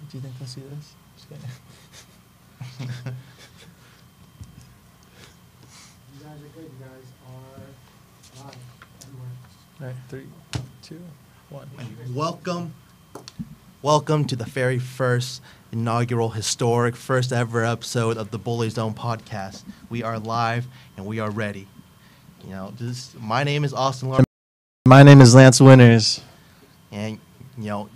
Do you think they'll see this? Just kidding. You guys are good. You guys are live everywhere. All right, 3, 2, 1. Welcome to the very first inaugural, historic, first ever episode of the BullyZone Podcast. We are live and we are ready. You know, my name is Austin Largo. My name is Lance Winters. And, you know,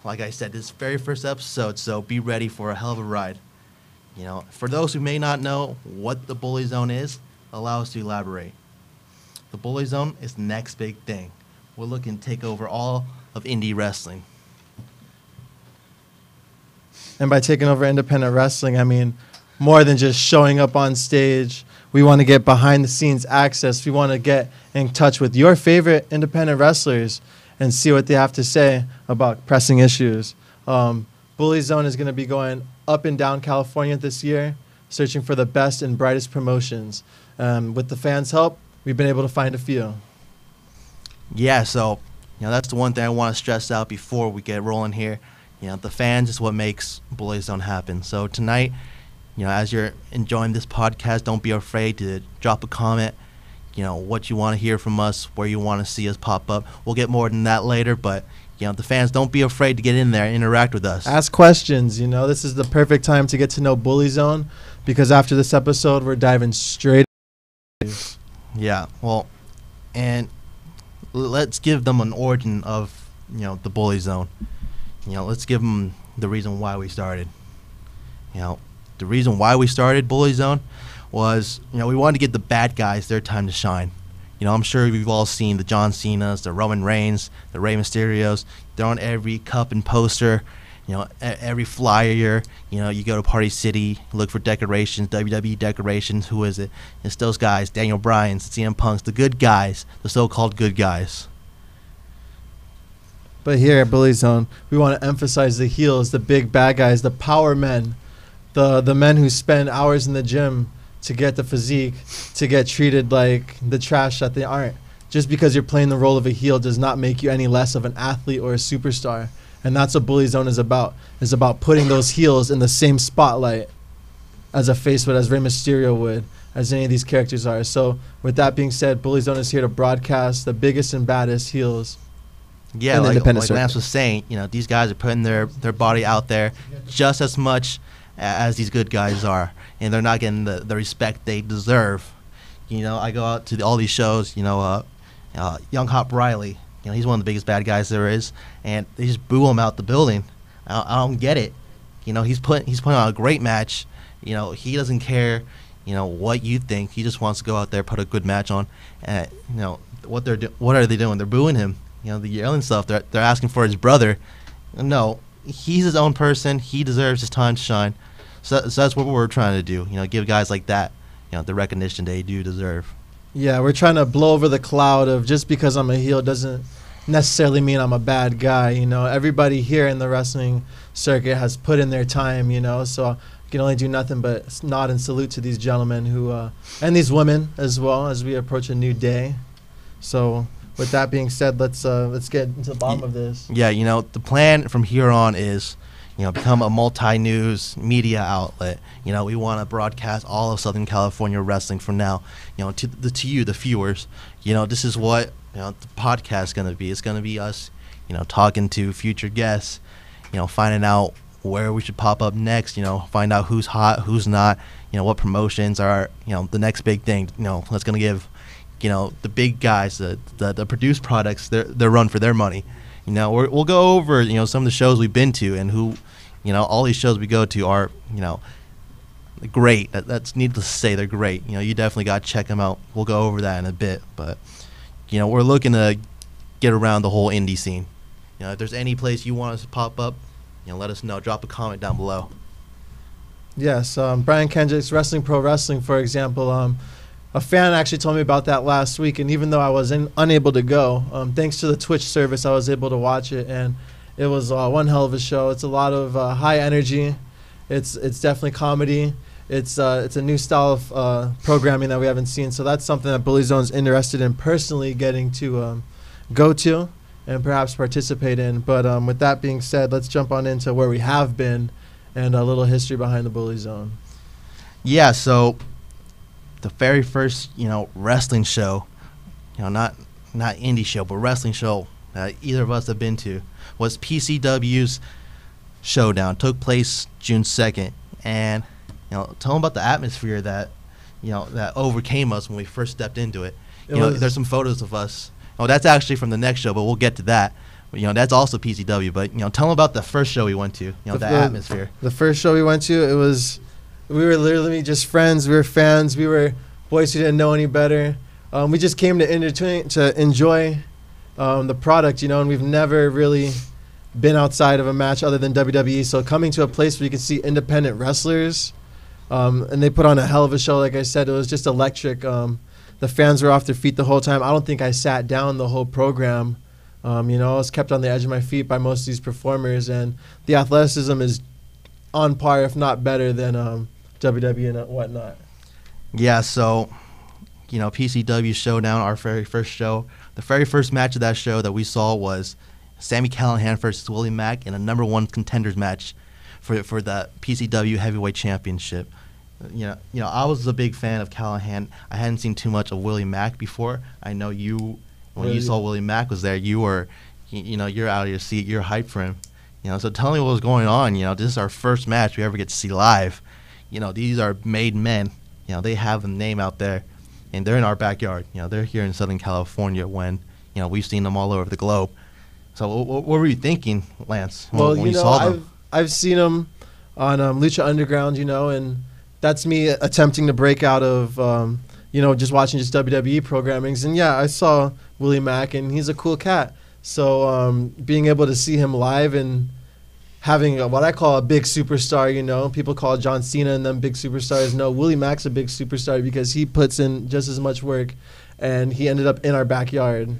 like I said, this is the very first episode, so be ready for a hell of a ride. You know, for those who may not know what the BullyZone is, allow us to elaborate. The BullyZone is the next big thing. We're looking to take over all of indie wrestling. And by taking over independent wrestling, I mean more than just showing up on stage. We want to get behind the scenes access. We want to get in touch with your favorite independent wrestlers and see what they have to say about pressing issues. BullyZone is going to be going up and down California this year, searching for the best and brightest promotions. With the fans' help, we've been able to find a few. Yeah, so, you know, that's the one thing I want to stress out before we get rolling here. You know, the fans is what makes BullyZone happen. So tonight, you know, as you're enjoying this podcast, don't be afraid to drop a comment, you know, what you want to hear from us, where you want to see us pop up. We'll get more than that later, but, you know, the fans, don't be afraid to get in there and interact with us. Ask questions. You know, this is the perfect time to get to know BullyZone, because after this episode, we're diving straight. Yeah, well, and let's give them an origin of, you know, the BullyZone. You know, let's give them the reason why we started. You know, the reason why we started BullyZone was, you know, we wanted to give the bad guys their time to shine. You know, I'm sure we've all seen the John Cenas, the Roman Reigns, the Rey Mysterios. They're on every cup and poster, you know, every flyer. You know, you go to Party City, look for decorations, WWE decorations. Who is it? It's those guys, Daniel Bryan's, CM Punk's, the good guys, the so-called good guys. But here at BullyZone, we want to emphasize the heels, the big bad guys, the power men, the men who spend hours in the gym to get the physique, to get treated like the trash that they aren't. Just because you're playing the role of a heel does not make you any less of an athlete or a superstar. And that's what BullyZone is about. It's about putting those heels in the same spotlight as a face would, as Rey Mysterio would, as any of these characters are. So with that being said, BullyZone is here to broadcast the biggest and baddest heels. Yeah, like Lance was saying, you know, these guys are putting their body out there just as much as these good guys are, and they're not getting the respect they deserve. You know, I go out to all these shows, you know, Young Hop Riley, you know, he's one of the biggest bad guys there is, and they just boo him out the building. I don't get it. You know, he's putting on a great match. You know, he doesn't care, you know, what you think. He just wants to go out there, put a good match on. And, you know, what are they doing? They're booing him. You know, the yelling stuff. They're asking for his brother. No, he's his own person. He deserves his time to shine. So that's what we're trying to do. You know, give guys like that, you know, the recognition they do deserve. Yeah, we're trying to blow over the cloud of just because I'm a heel doesn't necessarily mean I'm a bad guy. You know, everybody here in the wrestling circuit has put in their time. You know, so I can only do nothing but nod and salute to these gentlemen who and these women as well as we approach a new day. So, with that being said, let's get into the bottom of this. Yeah, you know, the plan from here on is, you know, become a multi-news media outlet. You know, we want to broadcast all of Southern California wrestling from now, you know, to you, the viewers. You know, this is what, you know, the podcast is going to be. It's going to be us, you know, talking to future guests, you know, finding out where we should pop up next, you know, find out who's hot, who's not, you know, what promotions are, you know, the next big thing, you know, that's going to give, you know, the big guys, the produced products, their run for their money. You know, we'll go over, you know, some of the shows we've been to and who, you know, all these shows we go to are, you know, great. That's needless to say, they're great. You know, you definitely got to check them out. We'll go over that in a bit. But, you know, we're looking to get around the whole indie scene. You know, if there's any place you want us to pop up, you know, let us know. Drop a comment down below. Yes, Brian Kendrick's Wrestling Pro Wrestling, for example. A fan actually told me about that last week, and even though I was unable to go, thanks to the Twitch service, I was able to watch it, and it was one hell of a show. It's a lot of high energy. It's definitely comedy. It's a new style of programming that we haven't seen, so that's something that BullyZone's interested in personally getting to go to and perhaps participate in. But with that being said, let's jump on into where we have been and a little history behind the Bully Zone. Yeah, so the very first, wrestling show, not indie show, but wrestling show that either of us have been to was PCW's Showdown. Took place June 2nd. And, tell them about the atmosphere that, that overcame us when we first stepped into it. There's some photos of us. Oh, that's actually from the next show, but we'll get to that. But, that's also PCW. But, tell them about the first show we went to, the atmosphere. The first show we went to, we were literally just friends. We were fans. We were boys who didn't know any better. We just came to enjoy the product, and we've never really been outside of a match other than WWE. So coming to a place where you can see independent wrestlers, and they put on a hell of a show. Like I said, it was just electric. The fans were off their feet the whole time. I don't think I sat down the whole program. I was kept on the edge of my feet by most of these performers, and the athleticism is on par, if not better, than WWE and whatnot. Yeah, so, PCW Showdown, our very first show. The very first match of that show that we saw was Sami Callihan versus Willie Mack in a number 1 contenders match for the PCW Heavyweight Championship. I was a big fan of Callihan. I hadn't seen too much of Willie Mack before. I know when you saw Willie Mack was there, you were, you're out of your seat. You're hyped for him. So tell me what was going on. This is our first match we ever get to see live. These are made men. They have a name out there, and they're in our backyard. They're here in Southern California when, we've seen them all over the globe. So what were you thinking, Lance, when you saw them? I've seen them on Lucha Underground, and that's me attempting to break out of, just watching just WWE programmings. And, yeah, I saw Willie Mack, and he's a cool cat. So being able to see him live and having what I call a big superstar, people call John Cena and them big superstars. No, Willie Mack's a big superstar because he puts in just as much work, and he ended up in our backyard.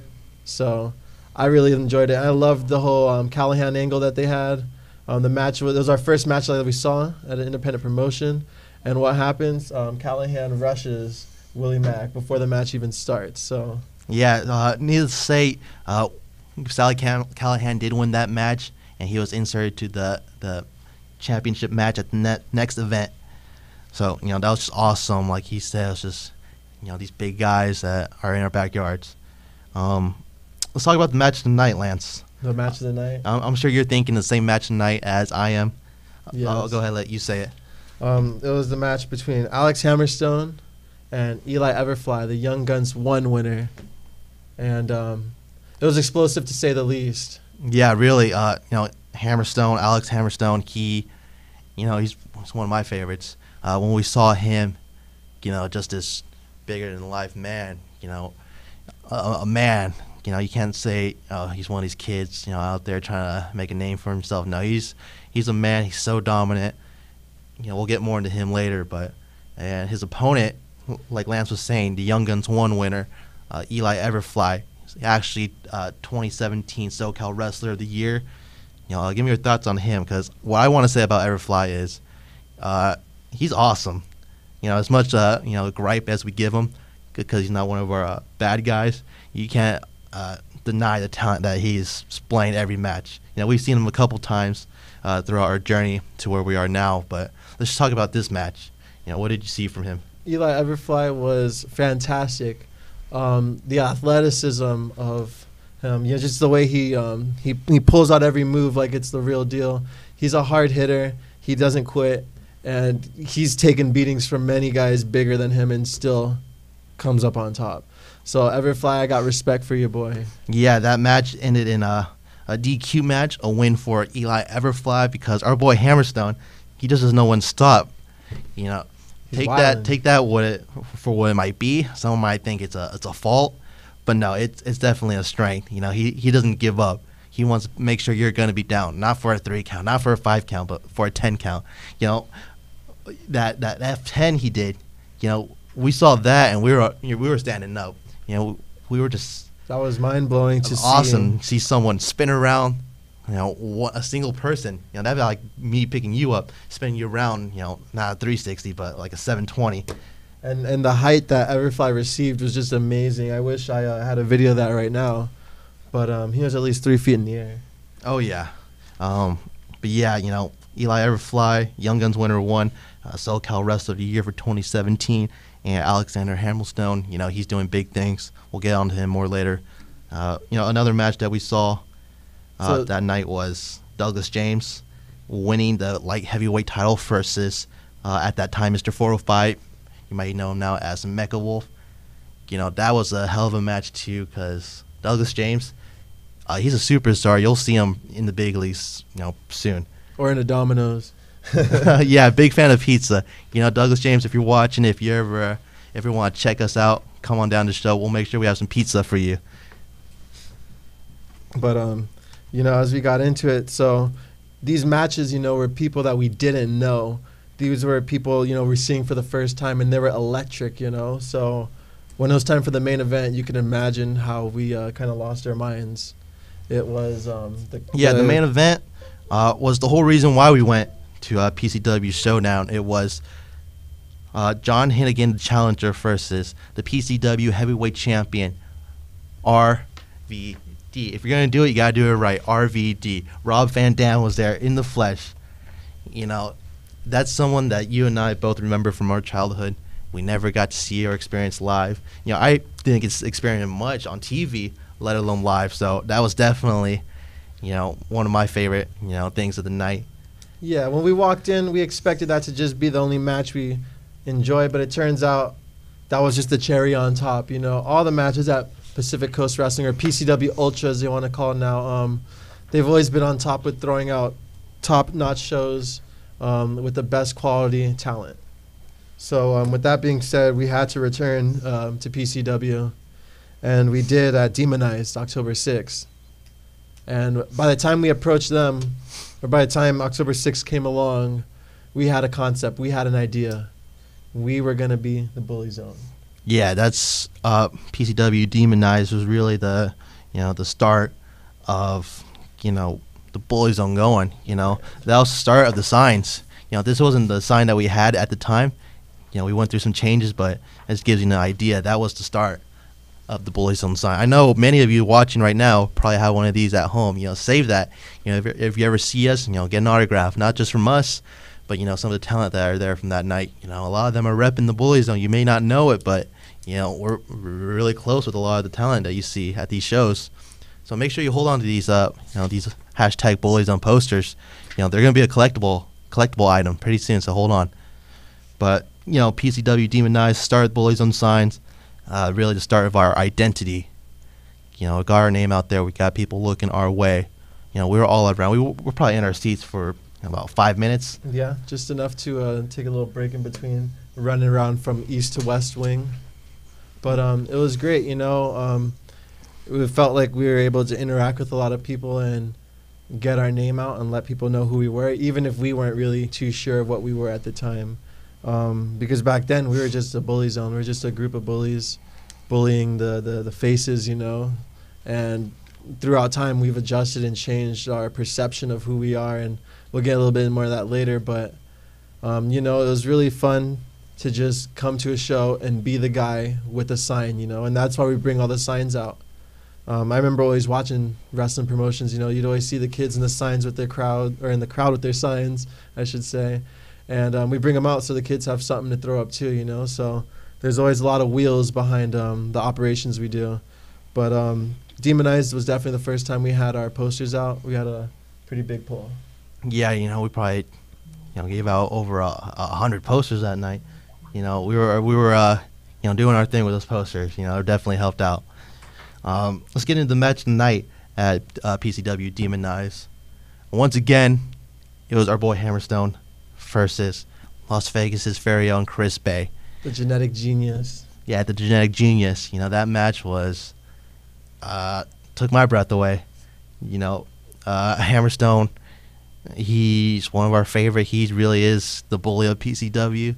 So I really enjoyed it. I loved the whole Callihan angle that they had. The match it was our first match that we saw at an independent promotion. And what happens? Callihan rushes Willie Mack before the match even starts. So yeah, needless to say, Sally Callihan did win that match, and he was inserted to the championship match at the next event. So that was just awesome. Like he said, it's just these big guys that are in our backyards. Let's talk about the match tonight, Lance. The match of the night? I'm sure you're thinking the same match tonight as I am. Yes. I'll go ahead and let you say it. It was the match between Alex Hammerstone and Eli Everfly, the Young Guns 1 winner. And it was explosive to say the least. Yeah, really. Hammerstone, Alex Hammerstone, he's one of my favorites. When we saw him, just this bigger-than-life man, a man. You can't say he's one of these kids, out there trying to make a name for himself. No, he's a man. He's so dominant. We'll get more into him later, and his opponent, like Lance was saying, the Young Guns 1 winner, Eli Everfly, actually 2017 SoCal Wrestler of the Year. Give me your thoughts on him, because what I want to say about Everfly is he's awesome. As much gripe as we give him, because he's not one of our bad guys, you can't deny the talent that he's displaying every match. We've seen him a couple times throughout our journey to where we are now, but let's just talk about this match. What did you see from him? Eli Everfly was fantastic. The athleticism of him, just the way he pulls out every move like it's the real deal. He's a hard hitter. He doesn't quit, and he's taken beatings from many guys bigger than him and still comes up on top. So Everfly, I got respect for you, boy. Yeah, that match ended in a DQ match, a win for Eli Everfly, because our boy Hammerstone, he just doesn't know when to stop. Take that for what it might be. Someone might think it's a fault, but no, it's definitely a strength. He doesn't give up. He wants to make sure you're going to be down, not for a 3 count, not for a 5 count, but for a 10 count. That F10 he did. We saw that and we were standing up. We were just. That was mind blowing to see. Awesome. See someone spin around. A single person. That'd be like me picking you up, spinning you around. Not a 360, but like a 720. And the height that Everfly received was just amazing. I wish I had a video of that right now. but he was at least 3 feet in the air. Oh, yeah. But, yeah, Eli Everfly, Young Guns winner, won SoCal Wrestler of the Year for 2017. And Alexander Hamilstone, he's doing big things. We'll get on to him more later. Another match that we saw that night was Douglas James winning the light heavyweight title versus, at that time, Mr. 405. You might know him now as Mecha Wolf. That was a hell of a match, too, because Douglas James, he's a superstar. You'll see him in the big leagues, soon. Or in a Domino's. Yeah, big fan of pizza. Douglas James, if you're watching, if you ever want to check us out, come on down to the show. We'll make sure we have some pizza for you. But, as we got into it, so these matches, were people that we didn't know. These were people, we're seeing for the first time, and they were electric, So when it was time for the main event, you can imagine how we kind of lost our minds. It was the main event was the whole reason why we went to PCW Showdown. It was John Hennigan, the challenger, versus the PCW heavyweight champion, RVD. If you're going to do it, you got to do it right. RVD. Rob Van Dam was there in the flesh. That's someone that you and I both remember from our childhood. We never got to see or experience live. I didn't get to experience much on TV, let alone live. So that was definitely, one of my favorite, things of the night. Yeah, when we walked in, we expected that to just be the only match we enjoyed, but it turns out that was just the cherry on top. All the matches at Pacific Coast Wrestling, or PCW Ultra as they want to call it now, they've always been on top with throwing out top-notch shows with the best quality talent. So with that being said, we had to return to PCW, and we did at Demonized October 6th. And by the time we approached them, or by the time October 6th came along, we had a concept. We had an idea. We were going to be the BullyZone. Yeah, that's PCW Demonized was really the start of, the BullyZone going. That was the start of the signs. This wasn't the sign that we had at the time. We went through some changes, but this gives you an idea. That was the start of the BullyZone sign. I know many of you watching right now probably have one of these at home. Save that. If you ever see us, get an autograph, not just from us, but some of the talent that are there from that night. A lot of them are repping the BullyZone. You may not know it, but we're really close with a lot of the talent that you see at these shows. So make sure you hold on to these these hashtag BullyZone posters. They're going to be a collectible item pretty soon. So hold on. But PCW Demonized started BullyZone signs. Really the start of our identity. We got our name out there. We got people looking our way. We were all around. We were probably in our seats for about 5 minutes. Yeah, just enough to take a little break in between running around from east to west wing. But it was great, it felt like we were able to interact with a lot of people and get our name out and let people know who we were, even if we weren't really too sure of what we were at the time. Because back then we were just a BullyZone. We were just a group of bullies bullying the faces, and throughout time we've adjusted and changed our perception of who we are, and we'll get a little bit more of that later. But it was really fun to just come to a show and be the guy with a sign, and that's why we bring all the signs out. I remember always watching wrestling promotions, you'd always see the kids in the signs with their crowd, or in the crowd with their signs, I should say. And we bring them out so the kids have something to throw up too, So there's always a lot of wheels behind the operations we do. But Demonized was definitely the first time we had our posters out. We had a pretty big pull. Yeah, we probably gave out over 100 posters that night. We were doing our thing with those posters. It definitely helped out. Let's get into the match tonight at PCW Demonized. Once again, it was our boy Hammerstone versus Las Vegas's very own Chris Bay. The genetic genius. Yeah, the genetic genius. That match was took my breath away. Hammerstone, he's one of our favorite. He really is the bully of PCW.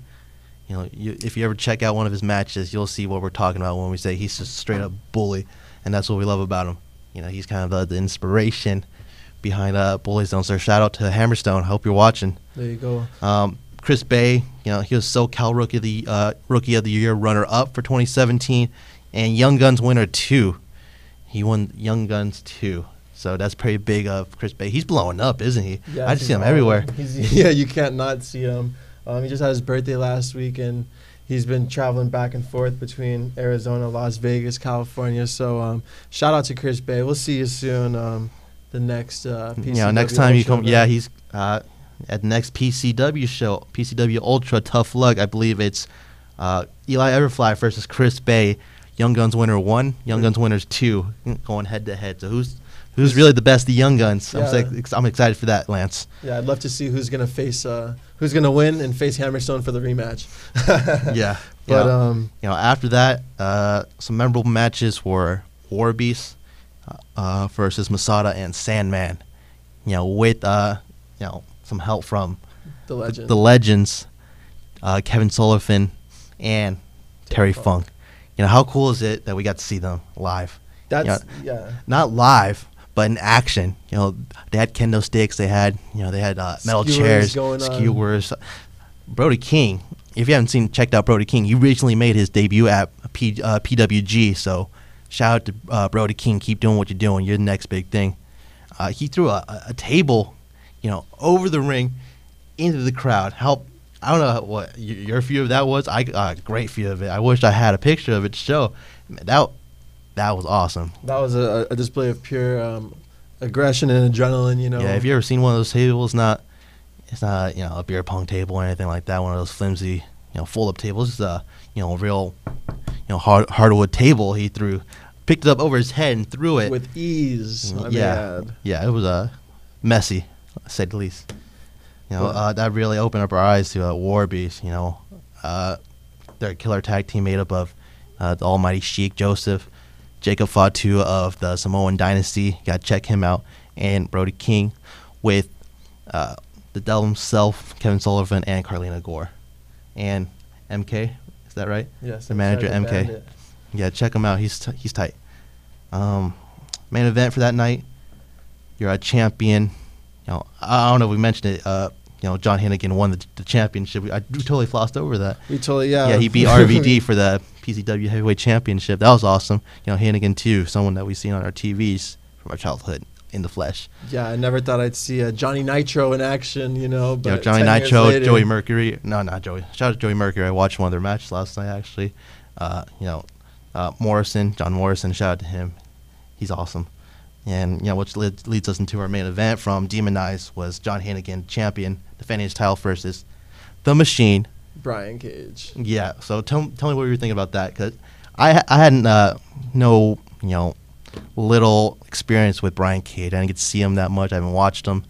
If you ever check out one of his matches, you'll see what we're talking about when we say he's just straight up bully, and that's what we love about him. He's kind of the inspiration behind BullyZone. So shout out to Hammerstone. I hope you're watching. There you go. Chris Bay, he was SoCal Rookie of the Year runner-up for 2017, and Young Guns winner too. he won Young Guns 2. So that's pretty big of Chris Bay. He's blowing up, isn't he? Yeah, I just see him everywhere. Yeah, you can't not see him. He just had his birthday last week, and he's been traveling back and forth between Arizona, Las Vegas, California. So shout out to Chris Bay. We'll see you soon. The next PCW next time you Ultra come, event. he's at the next PCW show, PCW Ultra Tough Luck. I believe it's Eli Everfly versus Chris Bay. Young Guns winner 1, Young Guns winners 2, going head to head. So who's really the best of Young Guns? Yeah. I'm excited for that, Lance. Yeah, I'd love to see who's gonna face who's gonna win and face Hammerstone for the rematch. Yeah, But after that, some memorable matches were War Beast versus Masada and Sandman. With some help from the legend. the legends, Kevin Sullivan and Terry Funk. How cool is it that we got to see them live? That's Not live, but in action. They had kendo sticks. They had metal Skewers chairs, going on. skewers. Brody King. If you haven't checked out Brody King, he recently made his debut at PWG. So shout out to Brody King. Keep doing what you're doing. You're the next big thing. He threw a table, over the ring into the crowd. I don't know what your view of that was. I got a great view of it. I wish I had a picture of it to show. That was awesome. That was a display of pure aggression and adrenaline. Yeah, have you ever seen one of those tables? It's not a beer pong table or anything like that. One of those flimsy, fold up tables. It's a real, hardwood table. He picked it up over his head and threw it with ease. Yeah, it was messy, to say the least. That really opened up our eyes to War Beast. They're a killer tag team made up of the Almighty Sheik Joseph, Jacob Fatu of the Samoan Dynasty. Got to check him out, and Brody King with the devil himself, Kevin Sullivan, and Carlina Gore, and MK. Is that right? Yes. The manager MK. Bandit. Yeah, check him out. He's tight. Main event for that night. You're a champion. I don't know if we mentioned it. John Hennigan won the championship. We totally flossed over that. We totally, yeah. Yeah, he beat RVD for the PCW Heavyweight Championship. That was awesome. Hennigan too, someone that we've seen on our TVs from our childhood in the flesh. Yeah, I never thought I'd see Johnny Nitro in action, But Johnny 10 years Nitro, later- Joey Mercury. No, not Joey. Shout out to Joey Mercury. I watched one of their matches last night, actually. Morrison, John Morrison. Shout out to him. He's awesome. And which leads us into our main event from Demonize was John Hennigan, champion, defending his title versus The Machine, Brian Cage. Yeah. So tell me what you were thinking about that, because I hadn't no little experience with Brian Cage. I didn't get to see him that much. I haven't watched him.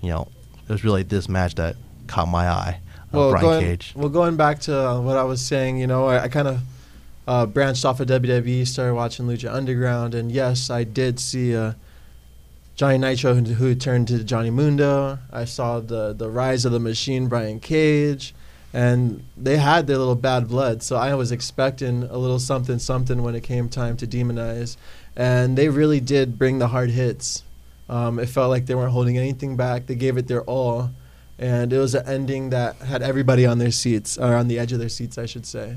It was really this match that caught my eye. Brian Cage. Well, going back to what I was saying, I kind of branched off of WWE, started watching Lucha Underground, and yes, I did see Johnny Nitro who turned to Johnny Mundo. I saw the rise of the Machine, Brian Cage, and they had their little bad blood, so I was expecting a little something when it came time to Demonize, and they really did bring the hard hits. It felt like they weren't holding anything back. They gave it their all, and it was an ending that had everybody on their seats, or on the edge of their seats, I should say.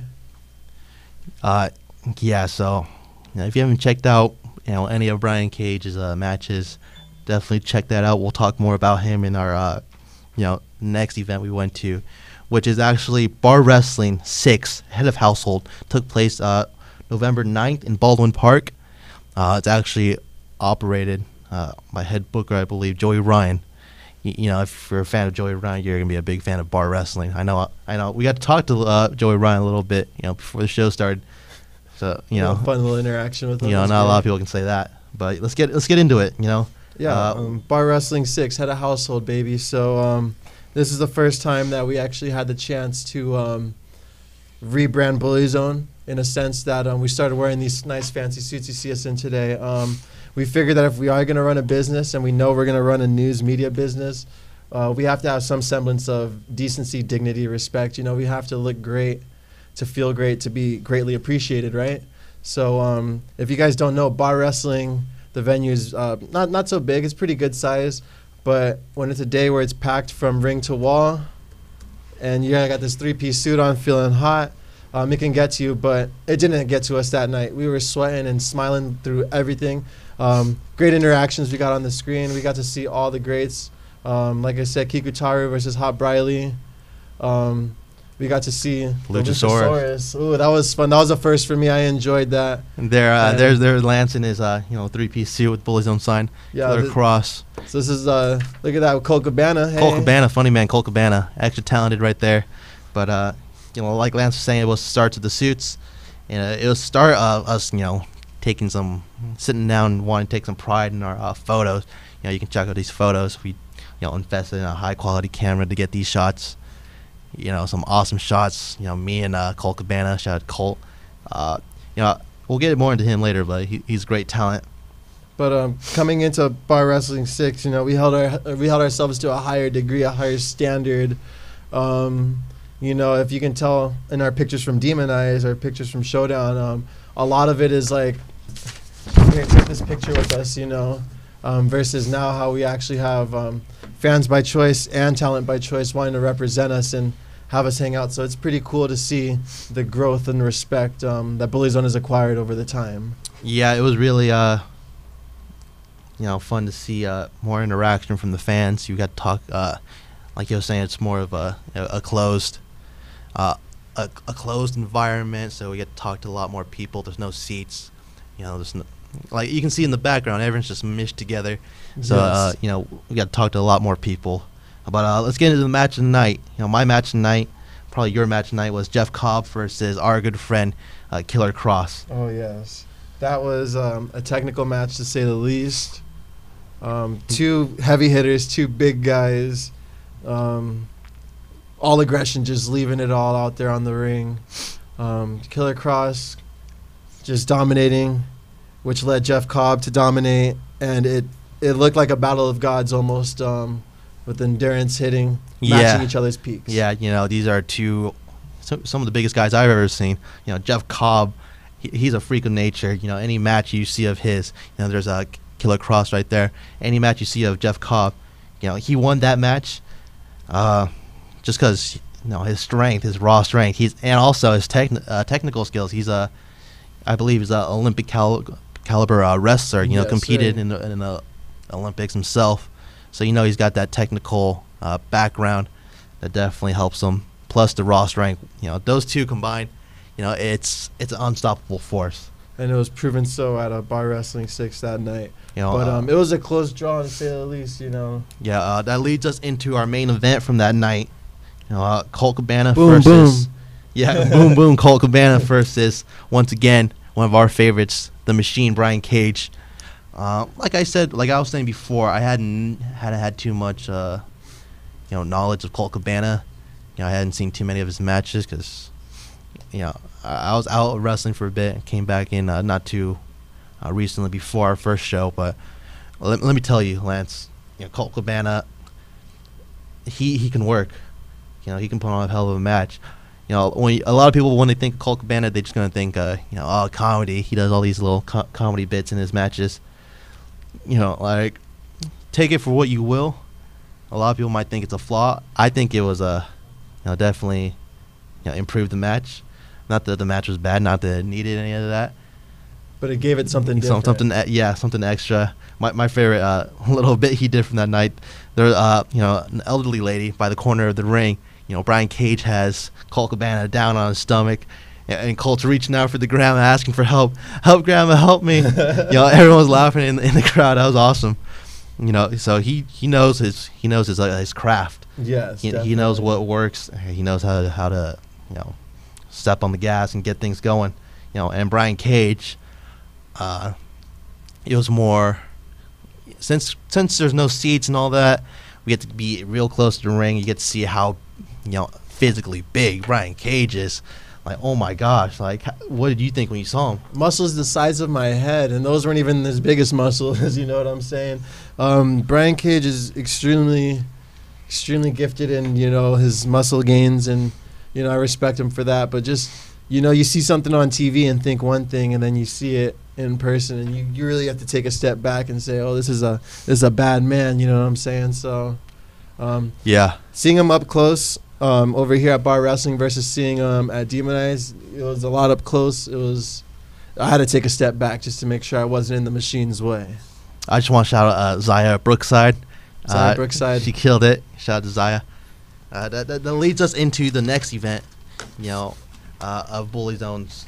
Yeah, so if you haven't checked out any of Brian Cage's matches, definitely check that out. We'll talk more about him in our next event we went to, which is actually Bar Wrestling 6 Head of Household. Took place November 9th in Baldwin Park. It's actually operated by head booker, I believe, Joey Ryan. If you're a fan of Joey Ryan, you're gonna be a big fan of Bar Wrestling. I know. We got to talk to Joey Ryan a little bit, before the show started. So fun little interaction with him. Not a lot of people can say that, but let's get into it. Bar Wrestling 6 Head of Household, baby. So this is the first time that we actually had the chance to rebrand BullyZone, in a sense that we started wearing these nice fancy suits you see us in today. We figured that if we are going to run a business, and we know we're going to run a news media business, we have to have some semblance of decency, dignity, respect. We have to look great, to feel great, to be greatly appreciated, right? So if you guys don't know, Bar Wrestling, the venue's not so big. It's pretty good size, but when it's a day where it's packed from ring to wall, and you got this 3-piece suit on, feeling hot, it can get to you, but it didn't get to us that night. We were sweating and smiling through everything. Great interactions we got on the screen. We got to see all the greats. Like I said, Kikutaru versus Hot Briley. We got to see Luchasaurus. Ooh, that was fun. That was a first for me. I enjoyed that. And there's Lance in his 3-piece suit with BullyZone sign. Yeah, Killer Cross. So this is look at that with Colt Cabana. Hey. Colt Cabana, funny man, Colt Cabana, extra talented right there. But like Lance was saying, it was the start to the suits, and it was start of us, sitting down and wanting to take some pride in our photos. You can check out these photos. We invested in a high quality camera to get these shots. Some awesome shots. Me and Colt Cabana. Shout out to Colt. We'll get more into him later, but he's great talent. But coming into Bar Wrestling 6, we held ourselves to a higher degree, a higher standard. If you can tell in our pictures from Demon Eyes, our pictures from Showdown, a lot of it is like, here, take this picture with us, versus now how we actually have fans by choice and talent by choice wanting to represent us and have us hang out. So it's pretty cool to see the growth and respect that BullyZone has acquired over the time. Yeah, it was really fun to see more interaction from the fans. You got to talk, like you were saying, it's more of a closed environment, so we get to talk to a lot more people. There's no seats, there's no, like you can see in the background, everyone's just meshed together. So Yes. We got to talk to a lot more people. But let's get into the match of the night. My match of the night, probably your match of the night, was Jeff Cobb versus our good friend Killer Cross. Oh, yes. That was a technical match, to say the least. Two heavy hitters, two big guys. All aggression, just leaving it all out there on the ring. Killer Cross just dominating, which led Jeff Cobb to dominate. And it looked like a battle of gods almost, with endurance hitting, matching each other's peaks. Yeah, these are some of the biggest guys I've ever seen. Jeff Cobb, he's a freak of nature. Any match you see of his, there's a Killer Cross right there. Any match you see of Jeff Cobb, he won that match just because his strength, his raw strength, and also his technical skills. I believe he's an Olympic caliber wrestler. Yes, competed sir. in the Olympics himself. So he's got that technical background that definitely helps him. Plus the raw strength, those two combined, it's an unstoppable force. And it was proven so at a Bar Wrestling 6 that night. But it was a close draw, to say the least. Yeah, that leads us into our main event from that night. Colt Cabana Boom, versus boom. Yeah, boom boom. Colt Cabana versus once again one of our favorites, the Machine, Brian Cage. Like I was saying before, I hadn't had too much knowledge of Colt Cabana. I hadn't seen too many of his matches because I was out wrestling for a bit and came back in not too recently before our first show. But let me tell you, Lance, Colt Cabana, he can work. He can put on a hell of a match. A lot of people, when they think of Colt Cabana, they're just gonna think comedy. He does all these little comedy bits in his matches. Take it for what you will. A lot of people might think it's a flaw. I think it was definitely improved the match. Not that the match was bad, not that it needed any of that. But it gave it something different. Something extra. My favorite little bit he did from that night. There, an elderly lady by the corner of the ring. Brian Cage has Colt Cabana down on his stomach, and Colt's reaching out for the grandma, asking for help. Help, grandma, help me! Everyone's laughing in the crowd. That was awesome. So he knows his craft. Yes, he knows what works. He knows how to step on the gas and get things going. And Brian Cage, it was more since there's no seats and all that, we get to be real close to the ring. You get to see how physically big Brian Cage is. Like, oh my gosh, what did you think when you saw him? Muscles the size of my head, and those weren't even his biggest muscles, you know what I'm saying? Brian Cage is extremely gifted in, his muscle gains, and, I respect him for that. But just, you see something on TV and think one thing, and then you see it in person, and you really have to take a step back and say, oh, this is a bad man, you know what I'm saying? So, yeah. Seeing him up close, over here at Bar Wrestling versus seeing at Demonize. It was a lot up close. I had to take a step back just to make sure I wasn't in the machine's way. I just want to shout out Zaya Brookside. Brookside. She killed it. Shout out to Zaya. That leads us into the next event, of BullyZone's,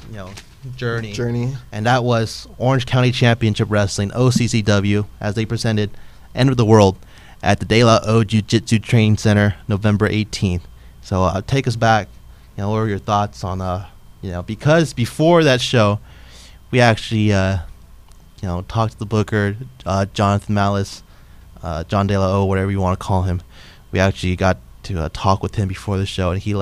journey. And that was Orange County Championship Wrestling, OCCW, as they presented End of the World at the De La O Jiu-Jitsu Training Center, November 18th. So take us back. What were your thoughts on, because before that show, we actually, talked to the booker, Jonathan Malice, John De La O, whatever you want to call him. We actually got to talk with him before the show, and he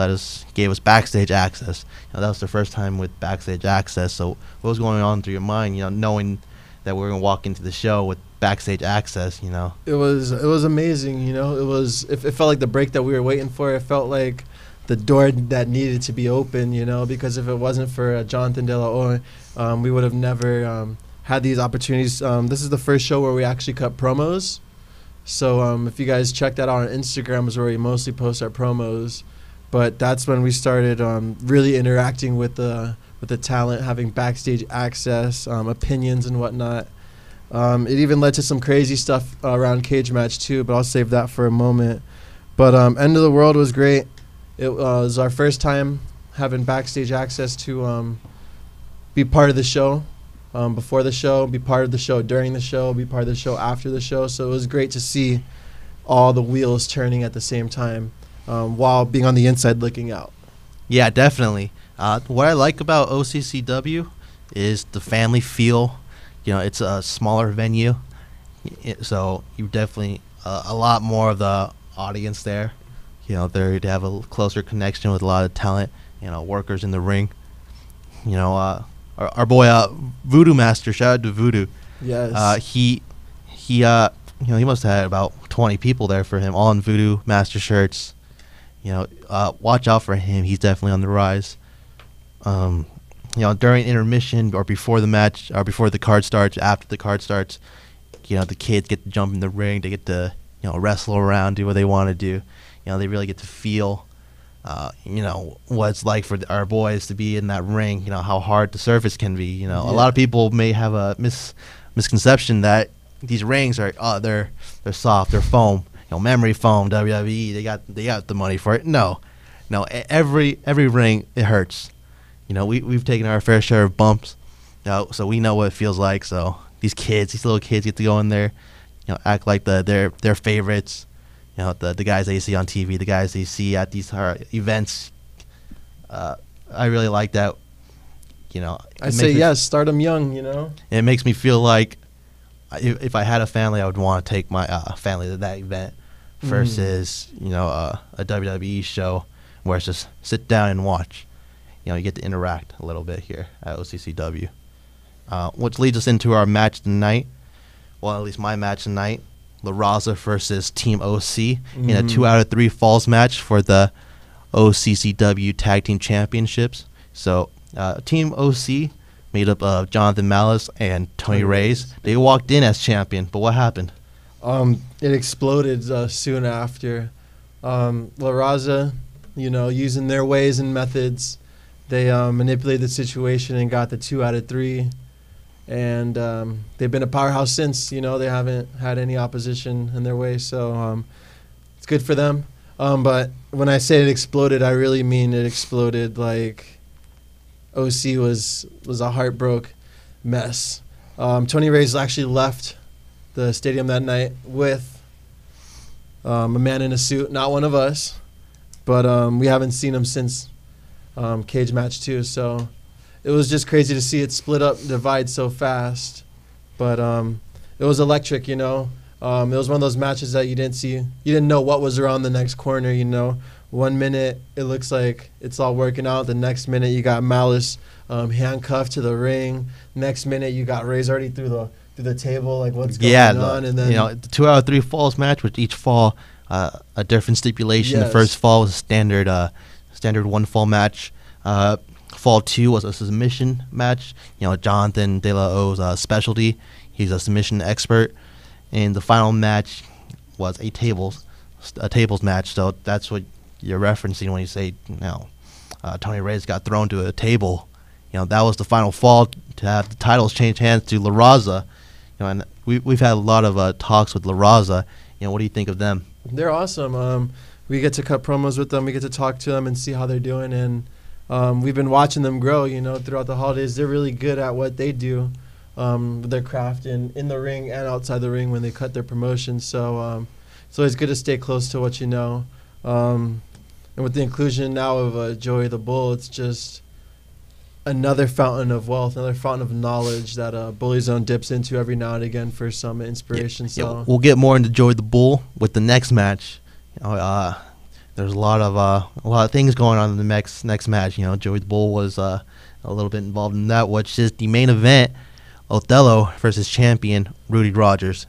gave us backstage access. That was the first time with backstage access. So what was going on through your mind, knowing that we were going to walk into the show with backstage access, It was amazing, it felt like the break that we were waiting for. It felt like the door that needed to be open, because if it wasn't for Jonathan De La O, we would have never had these opportunities. This is the first show where we actually cut promos. So if you guys check that out on Instagram, is where we mostly post our promos. But that's when we started really interacting with the talent, having backstage access, opinions and whatnot. It even led to some crazy stuff around Cage Match too, but I'll save that for a moment. But End of the World was great. It was our first time having backstage access to be part of the show. Before the show, be part of the show during the show, be part of the show after the show. So it was great to see all the wheels turning at the same time while being on the inside looking out. Yeah, definitely. What I like about OCCW is the family feel. It's a smaller venue, so you definitely a lot more of the audience there. They have a closer connection with a lot of talent, workers in the ring. Our boy Voodoo Master, shout out to Voodoo. Yes. He must have had about 20 people there for him, all in Voodoo Master shirts. Watch out for him. He's definitely on the rise. During intermission or before the match or before the card starts, after the card starts, the kids get to jump in the ring. They get to wrestle around, do what they want to do. They really get to feel what it's like for our boys to be in that ring, how hard the surface can be. A lot of people may have a misconception that these rings are, they're soft, they're foam, memory foam, WWE, they got the money for it. No, every ring, it hurts. We've taken our fair share of bumps, so we know what it feels like. So these little kids get to go in there, act like their favorites. The guys that you see on TV, the guys that you see at these events. I really like that. I say yes, start them young, It makes me feel like if I had a family, I would want to take my family to that event versus, a WWE show where it's just sit down and watch. You get to interact a little bit here at OCCW. Which leads us into our match tonight. Well, at least my match tonight. La Raza versus Team OC in a 2 out of 3 falls match for the OCCW Tag Team Championships. So Team OC, made up of Jonathan Malice and Tony Reyes, they walked in as champion, but what happened? It exploded soon after. La Raza, using their ways and methods, they manipulated the situation and got the 2 out of 3. And they've been a powerhouse since. They haven't had any opposition in their way, so it's good for them. But when I say it exploded, I really mean it exploded. Like OC was a heartbroken mess. Tony Reyes actually left the stadium that night with a man in a suit, not one of us, but we haven't seen him since Cage Match 2, so it was just crazy to see it split up, divide so fast. But it was electric, It was one of those matches that you didn't know what was around the next corner, 1 minute it looks like it's all working out. The next minute you got Malice handcuffed to the ring. Next minute you got Reyes already through the table, like what's going on. And then the 2 out of 3 falls match, with each fall a different stipulation. Yes. The first fall was a standard 1 fall match. Fall 2 was a submission match. Jonathan De La O's specialty. He's a submission expert. And the final match was a tables match. So that's what you're referencing when you say, Tony Reyes got thrown to a table. That was the final fall to have the titles change hands to La Raza. And we've had a lot of talks with La Raza. What do you think of them? They're awesome. We get to cut promos with them. We get to talk to them and see how they're doing. And we've been watching them grow, throughout the holidays. They're really good at what they do, their craft in the ring and outside the ring when they cut their promotions. So it's always good to stay close to what you know. And with the inclusion now of Joey the Bull, it's just another fountain of wealth, another fountain of knowledge that BullyZone dips into every now and again for some inspiration. So we'll get more into Joey the Bull with the next match. There's a lot of things going on in the next match. Joey the Bull was a little bit involved in that, which is the main event: Othello versus champion Rudy Rogers.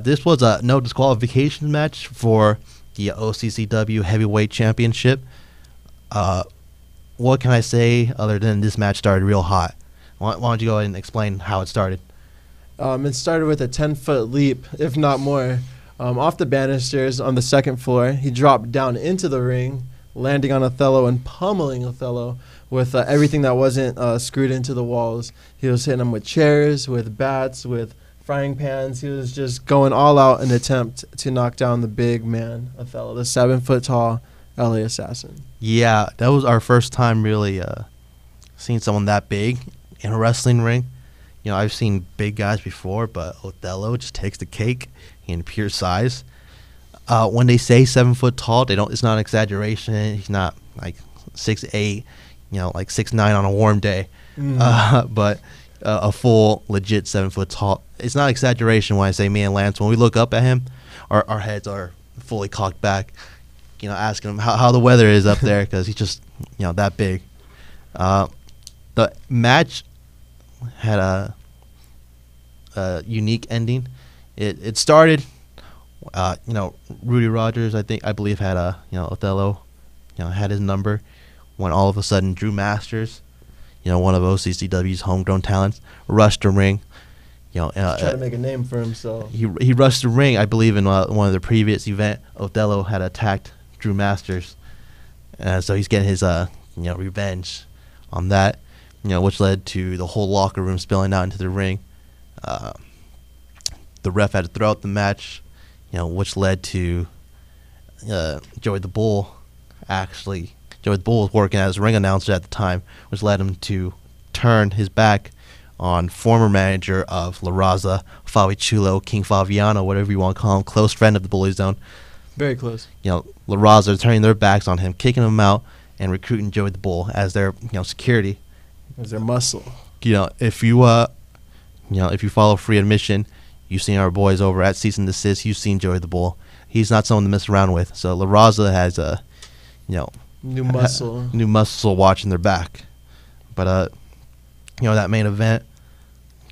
This was a no disqualification match for the OCCW Heavyweight Championship. What can I say other than this match started real hot? Why don't you go ahead and explain how it started? It started with a 10-foot leap, if not more, off the banisters on the second floor. He dropped down into the ring, landing on Othello and pummeling Othello with everything that wasn't screwed into the walls. He was hitting him with chairs, with bats, with frying pans. He was just going all out in an attempt to knock down the big man, Othello, the 7-foot-tall LA Assassin. Yeah, that was our first time really seeing someone that big in a wrestling ring. I've seen big guys before, but Othello just takes the cake in pure size. When they say 7 foot tall, it's not an exaggeration. He's not like 6'8", like 6'9" on a warm day, but a full legit 7 foot tall. It's not exaggeration when I say me and Lance, when we look up at him, our heads are fully cocked back. Asking him how the weather is up there because he's just, that big. The match had a unique ending. It started, Rudy Rogers, I believe had Othello, had his number, when all of a sudden Drew Masters, one of OCCW's homegrown talents, rushed the ring. Trying to make a name for himself. He rushed the ring. I believe in one of the previous event, Othello had attacked Drew Masters, so he's getting his revenge on that, which led to the whole locker room spilling out into the ring. The ref had to throw out the match, which led to Joey the Bull. Actually, Joey the Bull was working as a ring announcer at the time, which led him to turn his back on former manager of La Raza, Fabi Chulo, King Fabiano, whatever you want to call him, close friend of the BullyZone. Very close. La Raza turning their backs on him, kicking him out, and recruiting Joey the Bull as their security, as their muscle. If you if you follow Free Admission, you've seen our boys over at Cease and Desist. You've seen Joey the Bull. He's not someone to mess around with. So La Raza has a new muscle watching their back. But that main event,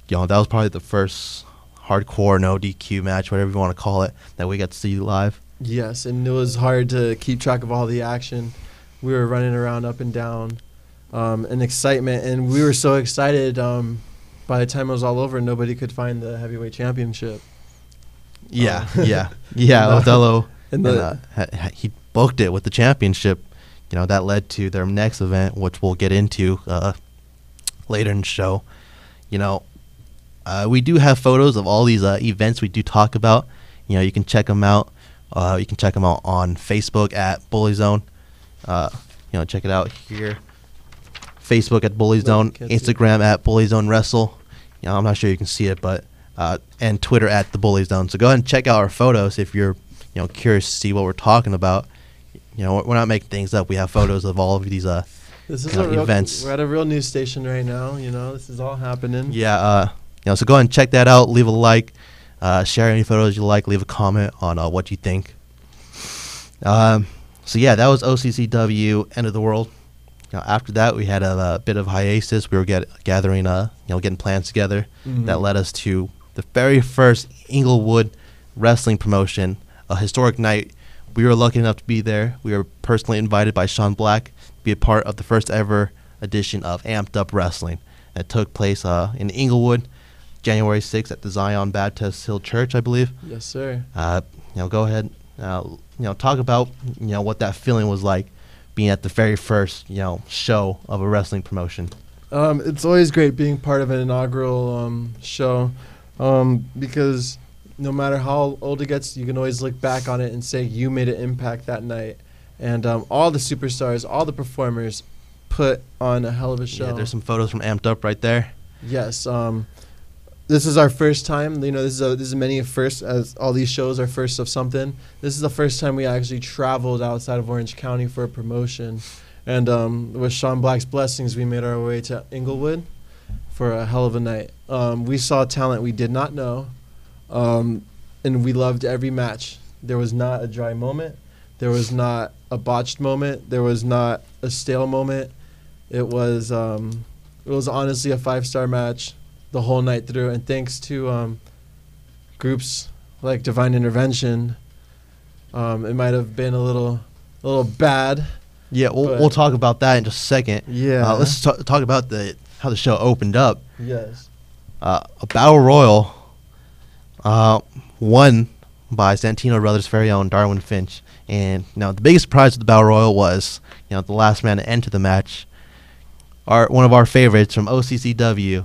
that was probably the first hardcore no DQ match, whatever you want to call it, that we got to see live. Yes, and it was hard to keep track of all the action. We were running around up and down in excitement, and we were so excited by the time it was all over, nobody could find the heavyweight championship. Yeah. Othello, he booked it with the championship. That led to their next event, which we'll get into later in the show. We do have photos of all these events we do talk about. You can check them out. You can check them out on Facebook at BullyZone. Check it out here. Facebook at BullyZone, Instagram at BullyZone Wrestle. I'm not sure you can see it, but and Twitter at the BullyZone. So go ahead and check out our photos if you're curious to see what we're talking about. We're not making things up. We have photos of all of these this is events. We're at a real news station right now. This is all happening. Yeah. So go ahead and check that out. Leave a like. Share any photos you like. Leave a comment on what you think. So yeah, that was OCCW End of the World. After that, we had a bit of hiatus. We were gathering, getting plans together. Mm-hmm. That led us to the very first Inglewood wrestling promotion, a historic night. We were lucky enough to be there. We were personally invited by Sean Black to be a part of the first ever edition of Amped Up Wrestling. It took place in Inglewood, January 6th at the Zion Baptist Hill Church, I believe. Yes, sir. Go ahead. Talk about what that feeling was like, being at the very first show of a wrestling promotion. It's always great being part of an inaugural show, because no matter how old it gets, you can always look back on it and say you made an impact that night. And all the superstars, all the performers put on a hell of a show. Yeah, there's some photos from Amped Up right there. Yes. This is our first time. This is many a first, as all these shows are first of something. This is the first time we actually traveled outside of Orange County for a promotion. And with Sean Black's blessings, we made our way to Inglewood for a hell of a night. We saw talent we did not know, and we loved every match. There was not a dry moment. There was not a botched moment. There was not a stale moment. It was honestly a 5-star match the whole night through. And thanks to groups like Divine Intervention, it might have been a little bad. Yeah, we'll talk about that in just a second. Yeah. Let's talk about how the show opened up. Yes. A battle royal won by Santino Brothers' very own Darwin Finch. And the biggest prize of the battle royal was the last man to enter the match. One of our favorites from OCCW,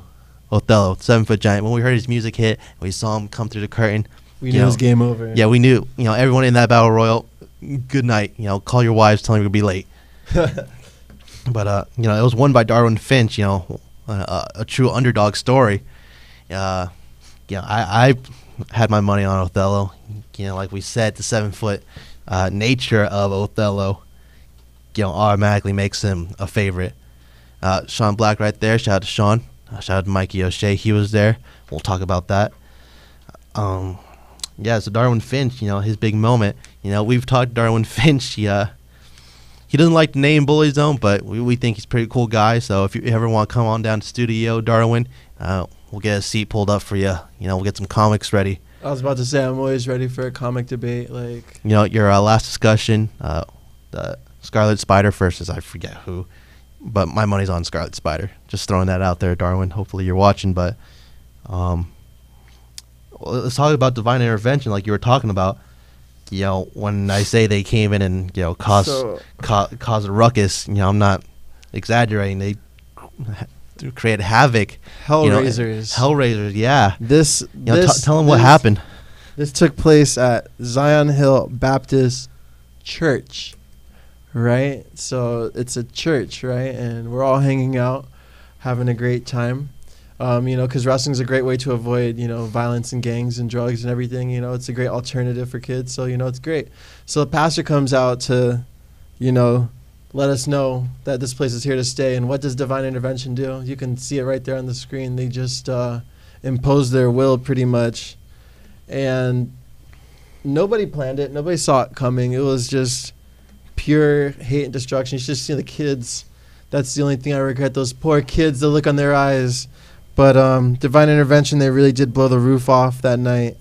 Othello, 7-foot giant. When we heard his music hit, we saw him come through the curtain. We knew it was game over. Yeah, we knew. Everyone in that battle royal. Good night. Call your wives, tell them you'll be late. But it was won by Darwin Finch. A true underdog story. I had my money on Othello. Like we said, the 7-foot nature of Othello, automatically makes him a favorite. Sean Black right there. Shout out to Sean. Shout out to Mikey O'Shea. He was there. We'll talk about that. So Darwin Finch, his big moment. We've talked to Darwin Finch. He doesn't like the name BullyZone, but we think he's a pretty cool guy. So if you ever want to come on down to studio, Darwin, we'll get a seat pulled up for you. We'll get some comics ready. I was about to say, I'm always ready for a comic debate. Your last discussion, the Scarlet Spider versus I forget who, but my money's on Scarlet Spider. Just throwing that out there, Darwin. Hopefully you're watching. But let's talk about Divine Intervention, like you were talking about. When I say they came in and caused a ruckus, I'm not exaggerating. They created havoc. Hellraisers. Hellraisers, yeah. Tell them what happened. This took place at Zion Hill Baptist Church, right? So it's a church, right? And we're all hanging out, having a great time. Because wrestling is a great way to avoid, violence and gangs and drugs and everything. It's a great alternative for kids. So, it's great. So the pastor comes out to, let us know that this place is here to stay. And what does Divine Intervention do? You can see it right there on the screen. They just impose their will pretty much. And nobody planned it. Nobody saw it coming. It was just pure hate and destruction. You should just see the kids. That's the only thing I regret. Those poor kids, the look on their eyes. But Divine Intervention, they really did blow the roof off that night.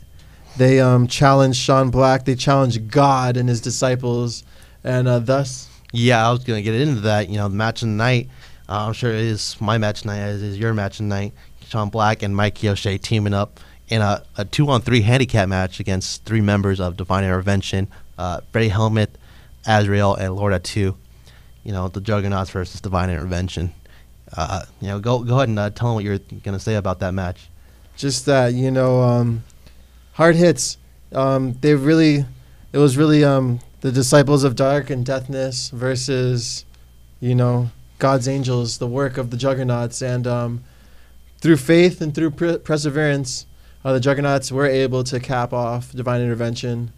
They challenged Sean Black. They challenged God and his disciples. And thus... Yeah, I was going to get into that. The match of the night, I'm sure it is my match tonight, as is your match tonight. Sean Black and Mikey O'Shea teaming up in a 2-on-3 handicap match against 3 members of Divine Intervention, Freddie Helmuth, Azrael, and Lord at 2. The Juggernauts versus Divine Intervention. Go ahead and tell them what you're going to say about that match. Just that, hard hits. It was really the Disciples of Dark and Deathness versus, God's Angels, the work of the Juggernauts. And through faith and through perseverance, the Juggernauts were able to cap off Divine Intervention.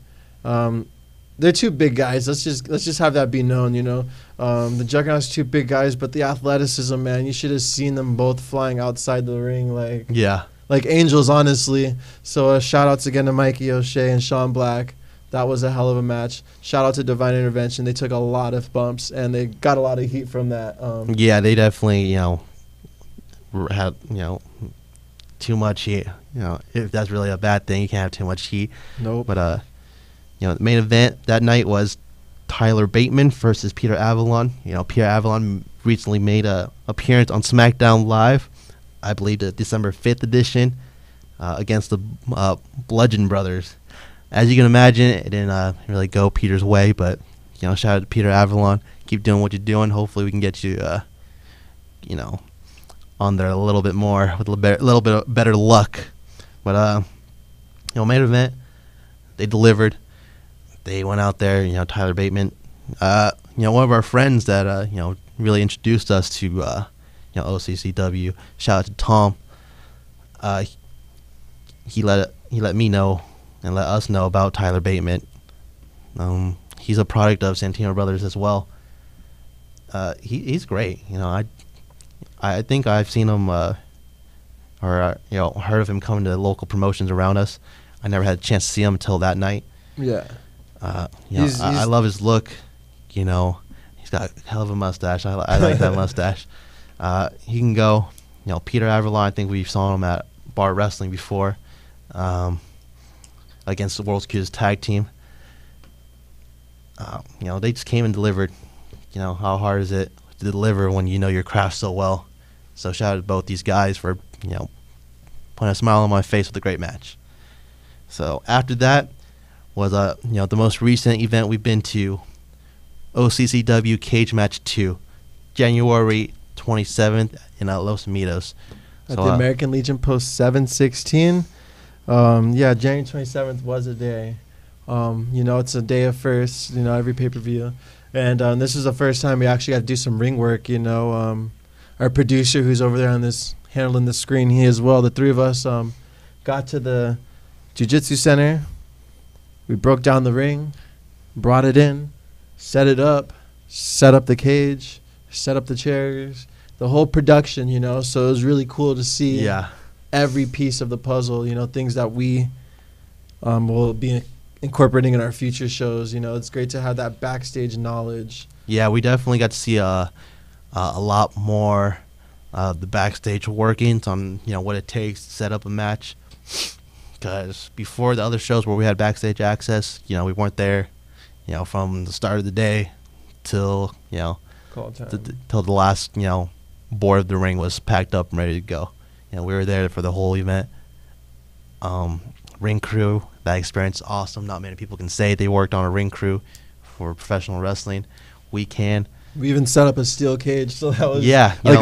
They're 2 big guys. Let's just have that be known, The Juggernauts 2 big guys, but the athleticism, man, you should have seen them both flying outside the ring like angels, honestly. So shout outs again to Mikey O'Shea and Sean Black. That was a hell of a match. Shout out to Divine Intervention. They took a lot of bumps and they got a lot of heat from that. Yeah, they definitely, had, too much heat. If that's really a bad thing, you can't have too much heat. Nope. But the main event that night was Tyler Bateman versus Peter Avalon. Peter Avalon recently made a appearance on SmackDown Live, I believe the December 5th edition, against the Bludgeon Brothers. as you can imagine, it didn't really go Peter's way, but shout out to Peter Avalon. Keep doing what you're doing. Hopefully we can get you on there a little bit more with a little bit of better luck. But main event, they delivered. They went out there, Tyler Bateman, one of our friends that really introduced us to OCCW. Shout out to Tom. He let me know and let us know about Tyler Bateman. He's a product of Santino Brothers as well. He's great. I think I've seen him or heard of him coming to local promotions around us. I never had a chance to see him until that night. Yeah. I love his look. He's got a hell of a mustache. I like that mustache. He can go. Peter Avalon, I think we saw him at Bar Wrestling before, against the World's Cutest Tag Team. They just came and delivered. How hard is it to deliver when you know your craft so well? So shout out to both these guys for putting a smile on my face with a great match. So after that was the most recent event we've been to, OCCW Cage Match 2, January 27th in Los Mitos. At the American Legion Post 716. January 27th was a day. It's a day of firsts, every pay-per-view. And this is the first time we actually got to do some ring work, Our producer who's over there handling the screen, he as well. The three of us got to the Jiu-Jitsu Center. We broke down the ring, brought it in, set it up, set up the cage, set up the chairs, the whole production, So it was really cool to see every piece of the puzzle, things that we will be incorporating in our future shows. It's great to have that backstage knowledge. Yeah, we definitely got to see a lot more the backstage workings on what it takes to set up a match. Because before the other shows where we had backstage access, we weren't there, from the start of the day till Call time. till the last board of the ring was packed up and ready to go. We were there for the whole event. Ring crew, that experience is awesome. Not many people can say they worked on a ring crew for professional wrestling. We can. We even set up a steel cage, so that was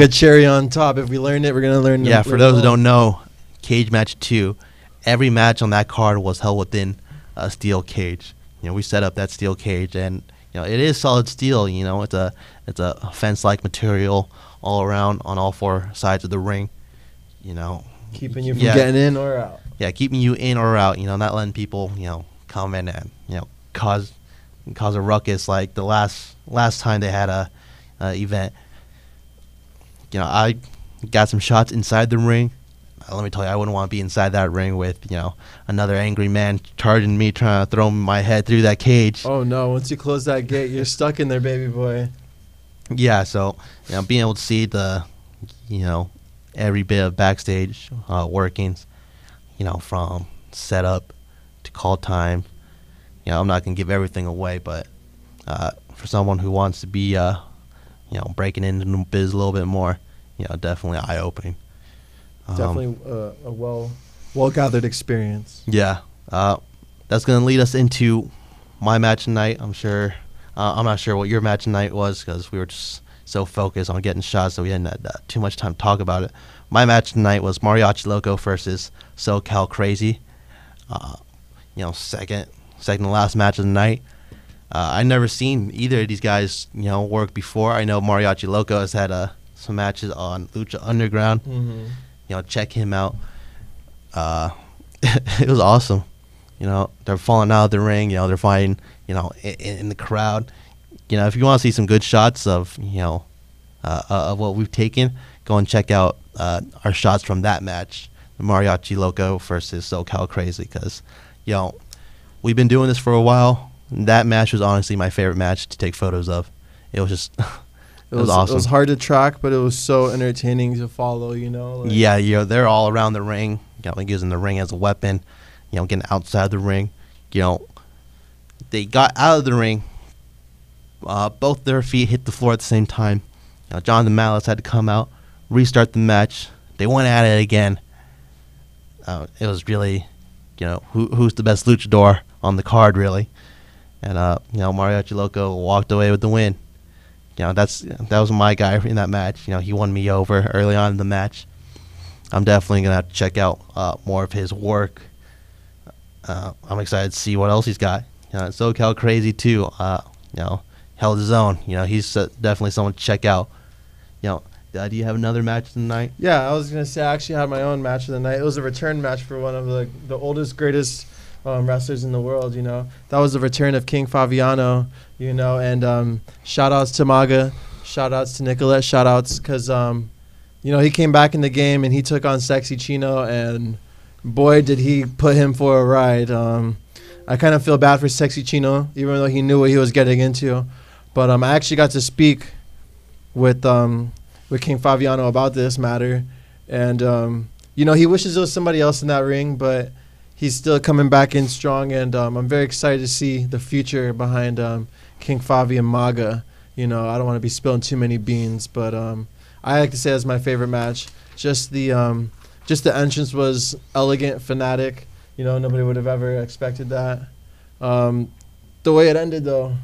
a cherry on top. If we learned it, we're going to learn it. Yeah, for those who don't know, Cage Match 2, every match on that card was held within a steel cage. We set up that steel cage, and it is solid steel. It's a fence-like material all around on all four sides of the ring. Keeping you from getting in or out. Yeah, keeping you in or out. Not letting people come in and cause a ruckus like the last time they had a event. I got some shots inside the ring. Let me tell you, I wouldn't want to be inside that ring with another angry man charging me, trying to throw my head through that cage. Oh no! Once you close that gate, you're stuck in there, baby boy. Yeah, so being able to see the every bit of backstage workings, from setup to call time. I'm not gonna give everything away, but for someone who wants to be breaking into the biz a little bit more, definitely eye opening. Definitely a well gathered experience. Yeah, that's gonna lead us into my match tonight. I'm not sure what your match tonight was because we were just so focused on getting shots that we didn't have too much time to talk about it. My match tonight was Mariachi Loco versus SoCal Crazy. Second to last match of the night. I never seen either of these guys work before. I know Mariachi Loco has had some matches on Lucha Underground. Mm-hmm. Check him out. It was awesome. They're falling out of the ring. They're fighting. In the crowd. If you want to see some good shots of of what we've taken, go and check out our shots from that match, the Mariachi Loco versus SoCal Crazy. Because we've been doing this for a while. That match was honestly my favorite match to take photos of. It was just. It was awesome. It was hard to track, but it was so entertaining to follow, they're all around the ring, using the ring as a weapon, getting outside the ring. They got out of the ring. Both their feet hit the floor at the same time. Jonathan Malice had to come out, restart the match. They went at it again. It was really who's the best luchador on the card, really. And Mariachi Loco walked away with the win. That was my guy in that match. He won me over early on in the match. I'm definitely gonna have to check out more of his work. I'm excited to see what else he's got. SoCal Crazy too. Held his own. He's definitely someone to check out. Do you have another match tonight? Yeah, I was gonna say I actually had my own match of the night. It was a return match for one of the oldest, greatest wrestlers in the world. That was the return of King Fabiano. And shout outs to Maga, shout outs to Nicolette, shout outs because he came back in the game and he took on Sexy Chino, and boy did he put him for a ride. I kind of feel bad for Sexy Chino, even though he knew what he was getting into. But I actually got to speak with King Fabiano about this matter, and he wishes there was somebody else in that ring, but he's still coming back in strong, and I'm very excited to see the future behind King Fabi and Maga. I don't want to be spilling too many beans, but I like to say it's my favorite match. Just the entrance was elegant, fanatic. Nobody would have ever expected that. The way it ended, though.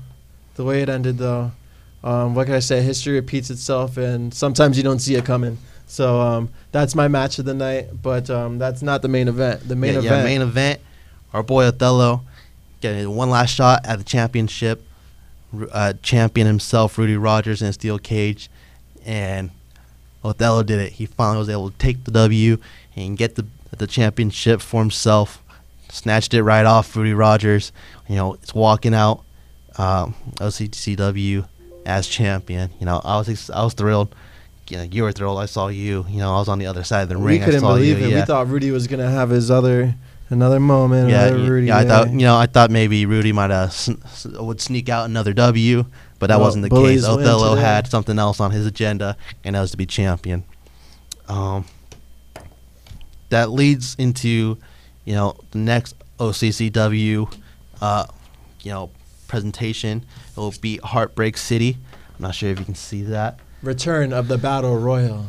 What can I say? History repeats itself, and sometimes you don't see it coming. So that's my match of the night, but that's not the main event. The main event, our boy Othello getting one last shot at the championship. Champion himself, Rudy Rogers, in a steel cage, and Othello did it. He finally was able to take the W and get the championship for himself. Snatched it right off Rudy Rogers. It's walking out OCCW as champion. I was thrilled. You were thrilled. I saw you. I was on the other side of the ring. We couldn't believe it. Yeah. We thought Rudy was gonna have his another moment. I thought maybe Rudy would sneak out another W, but that wasn't the case. Othello had something else on his agenda, and that was to be champion. That leads into the next OCCW presentation. It will be Heartbreak City. I'm not sure if you can see that. Return of the Battle Royal.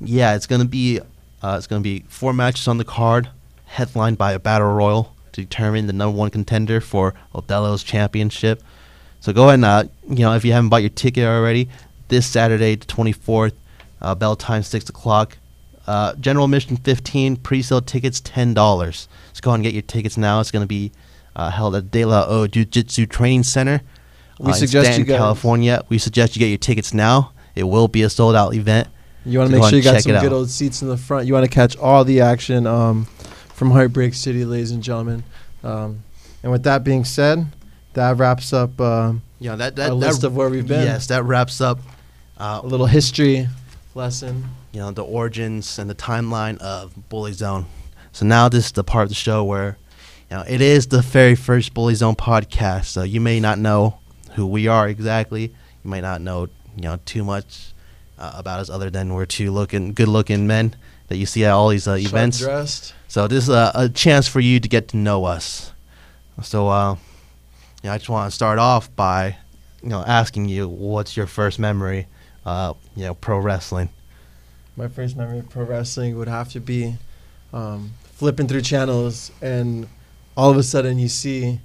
Yeah, it's gonna be 4 matches on the card, headlined by a Battle Royal to determine the #1 contender for Othello's championship. So go ahead and if you haven't bought your ticket already, this Saturday, the 24th, bell time 6 o'clock. General admission $15, pre-sale tickets $10. So go ahead and get your tickets now. It's gonna be held at De La O Jiu-Jitsu Training Center. We suggest you guys, California. We suggest you get your tickets now. It will be a sold-out event. You want to make sure you got some good old seats in the front. You want to catch all the action from Heartbreak City, ladies and gentlemen. And with that being said, that wraps up our list of where we've been. Yes, that wraps up a little history lesson. The origins and the timeline of BullyZone. So now this is the part of the show where it is the very first BullyZone podcast. So you may not know who we are exactly. You may not know too much about us other than we're two good-looking men that you see at all these events. Dressed. So this is a chance for you to get to know us. So I just want to start off by asking you, what's your first memory pro wrestling? My first memory of pro wrestling would have to be flipping through channels, and all of a sudden you see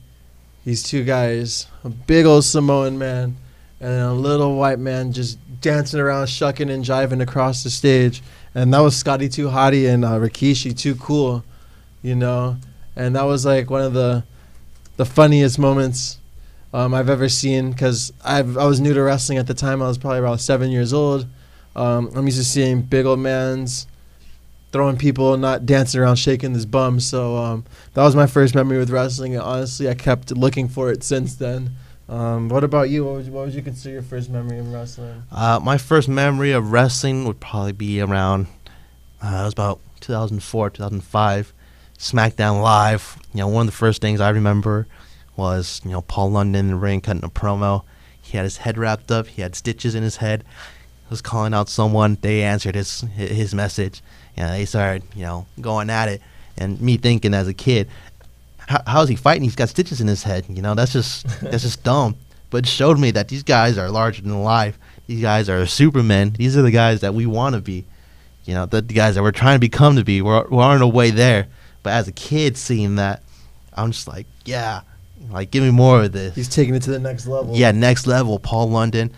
these two guys, a big old Samoan man and a little white man just dancing around, shucking and jiving across the stage. And that was Scotty Too Hottie and Rikishi Too Cool, and that was like one of the funniest moments I've ever seen, because I was new to wrestling at the time. I was probably about 7 years old. I'm used to seeing big old mans throwing people, not dancing around shaking his bum. So that was my first memory with wrestling, and honestly, I kept looking for it since then. What about you? What would you consider your first memory of wrestling? My first memory of wrestling would probably be around, it was about 2004, 2005, SmackDown Live. One of the first things I remember was, Paul London in the ring cutting a promo. He had his head wrapped up. He had stitches in his head. He was calling out someone. They answered his message. They started, going at it. And me thinking as a kid, how is he fighting? He's got stitches in his head. That's just dumb. But it showed me that these guys are larger than life. These guys are supermen. These are the guys that we want to be. The guys that we're trying to become to be. We're on our way there. But as a kid seeing that, I'm just like, yeah, like give me more of this. He's taking it to the next level. Yeah, next level. Paul London,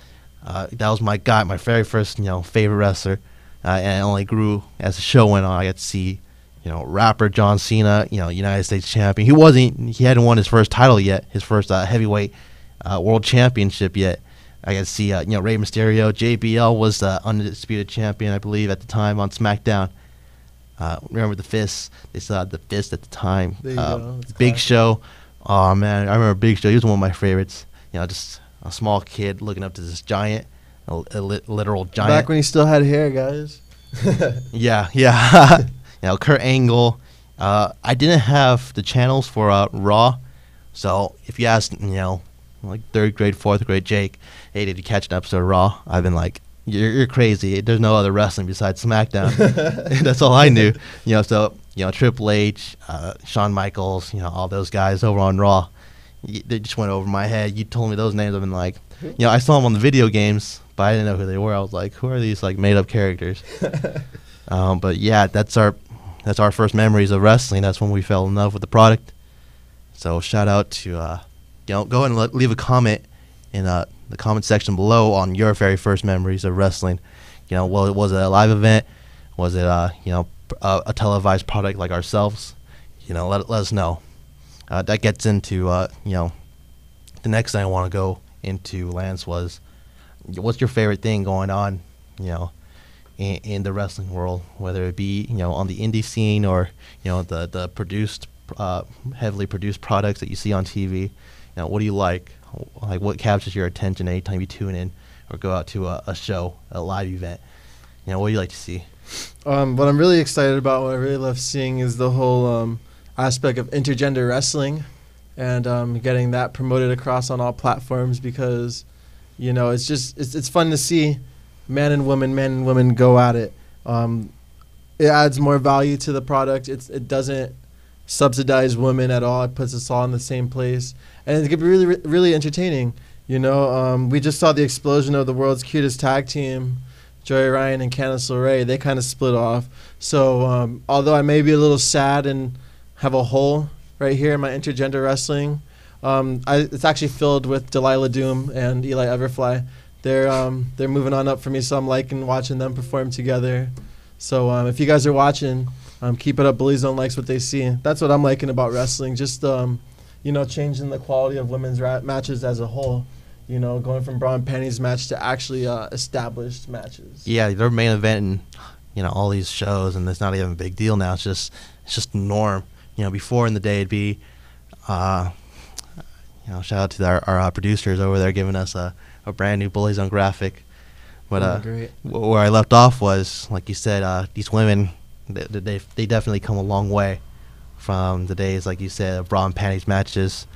that was my guy, my very first favorite wrestler, and it only grew as the show went on. I got to see rapper John Cena, United States champion. He hadn't won his first title yet, his first heavyweight world championship yet. I got to see Rey Mysterio. JBL was the undisputed champion, I believe, at the time on SmackDown. Remember the Fist? They still had the Fist at the time. There you go. Big Show. Oh man, I remember Big Show. He was one of my favorites. Just a small kid looking up to this giant, a literal giant. Back when he still had hair, guys. Yeah. Kurt Angle. I didn't have the channels for Raw, so if you ask, like 3rd grade, 4th grade Jake, hey, did you catch an episode of Raw? I've been like, you're crazy. There's no other wrestling besides SmackDown. That's all I knew. So Triple H, Shawn Michaels, all those guys over on Raw, they just went over my head. You told me those names. I've been like, I saw them on the video games, but I didn't know who they were. I was like, who are these like made up characters? But yeah, that's our first memories of wrestling. That's when we fell in love with the product. So shout out to go ahead and leave a comment in the comment section below on your very first memories of wrestling. Was it a live event? Was it a televised product like ourselves? Let us know. That gets into the next thing I want to go into, Lance, was what's your favorite thing going on in the wrestling world, whether it be on the indie scene or the produced heavily produced products that you see on TV. What do you like? Like what captures your attention anytime you tune in or go out to a show, a live event? What do you like to see? What I'm really excited about, what I really love seeing, is the whole aspect of intergender wrestling, and getting that promoted across on all platforms, because it's fun to see men and women go at it. It adds more value to the product. It doesn't subsidize women at all. It puts us all in the same place, and it could be really, really entertaining. We just saw the explosion of the world's cutest tag team, Joey Ryan and Candice LeRae. They kind of split off. So although I may be a little sad and have a hole right here in my intergender wrestling, it's actually filled with Delilah Doom and Eli Everfly. They're moving on up for me, so I'm liking watching them perform together. So if you guys are watching, keep it up. BullyZone likes what they see. That's what I'm liking about wrestling. Just changing the quality of women's matches as a whole. Going from bra and panties match to actually established matches. Yeah, they're main event in all these shows, and it's not even a big deal now. It's just the norm. Before in the day it'd be, shout out to our producers over there giving us a brand new BullyZone graphic. But great. Where I left off was, like you said, these women, they definitely come a long way from the days, like you said, of bra and panties matches,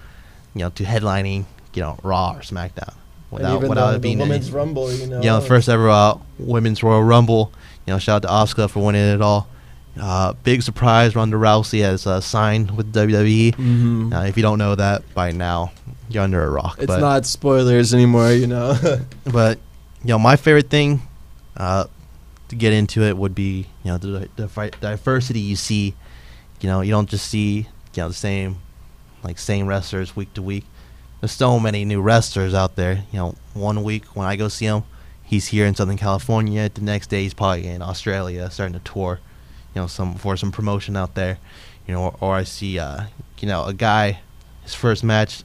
to headlining, Raw or SmackDown. Without it being the Women's Rumble, the first ever Women's Royal Rumble. Shout out to Asuka for winning it all. Big surprise, Ronda Rousey has signed with WWE. Mm-hmm. If you don't know that by now, you're under a rock. It's not spoilers anymore, But my favorite thing to get into it would be the diversity you see. You don't just see the same wrestlers week to week. There's so many new wrestlers out there. 1 week when I go see him, he's here in Southern California. The next day he's probably in Australia starting to tour, for some promotion out there. Or I see a guy, his first match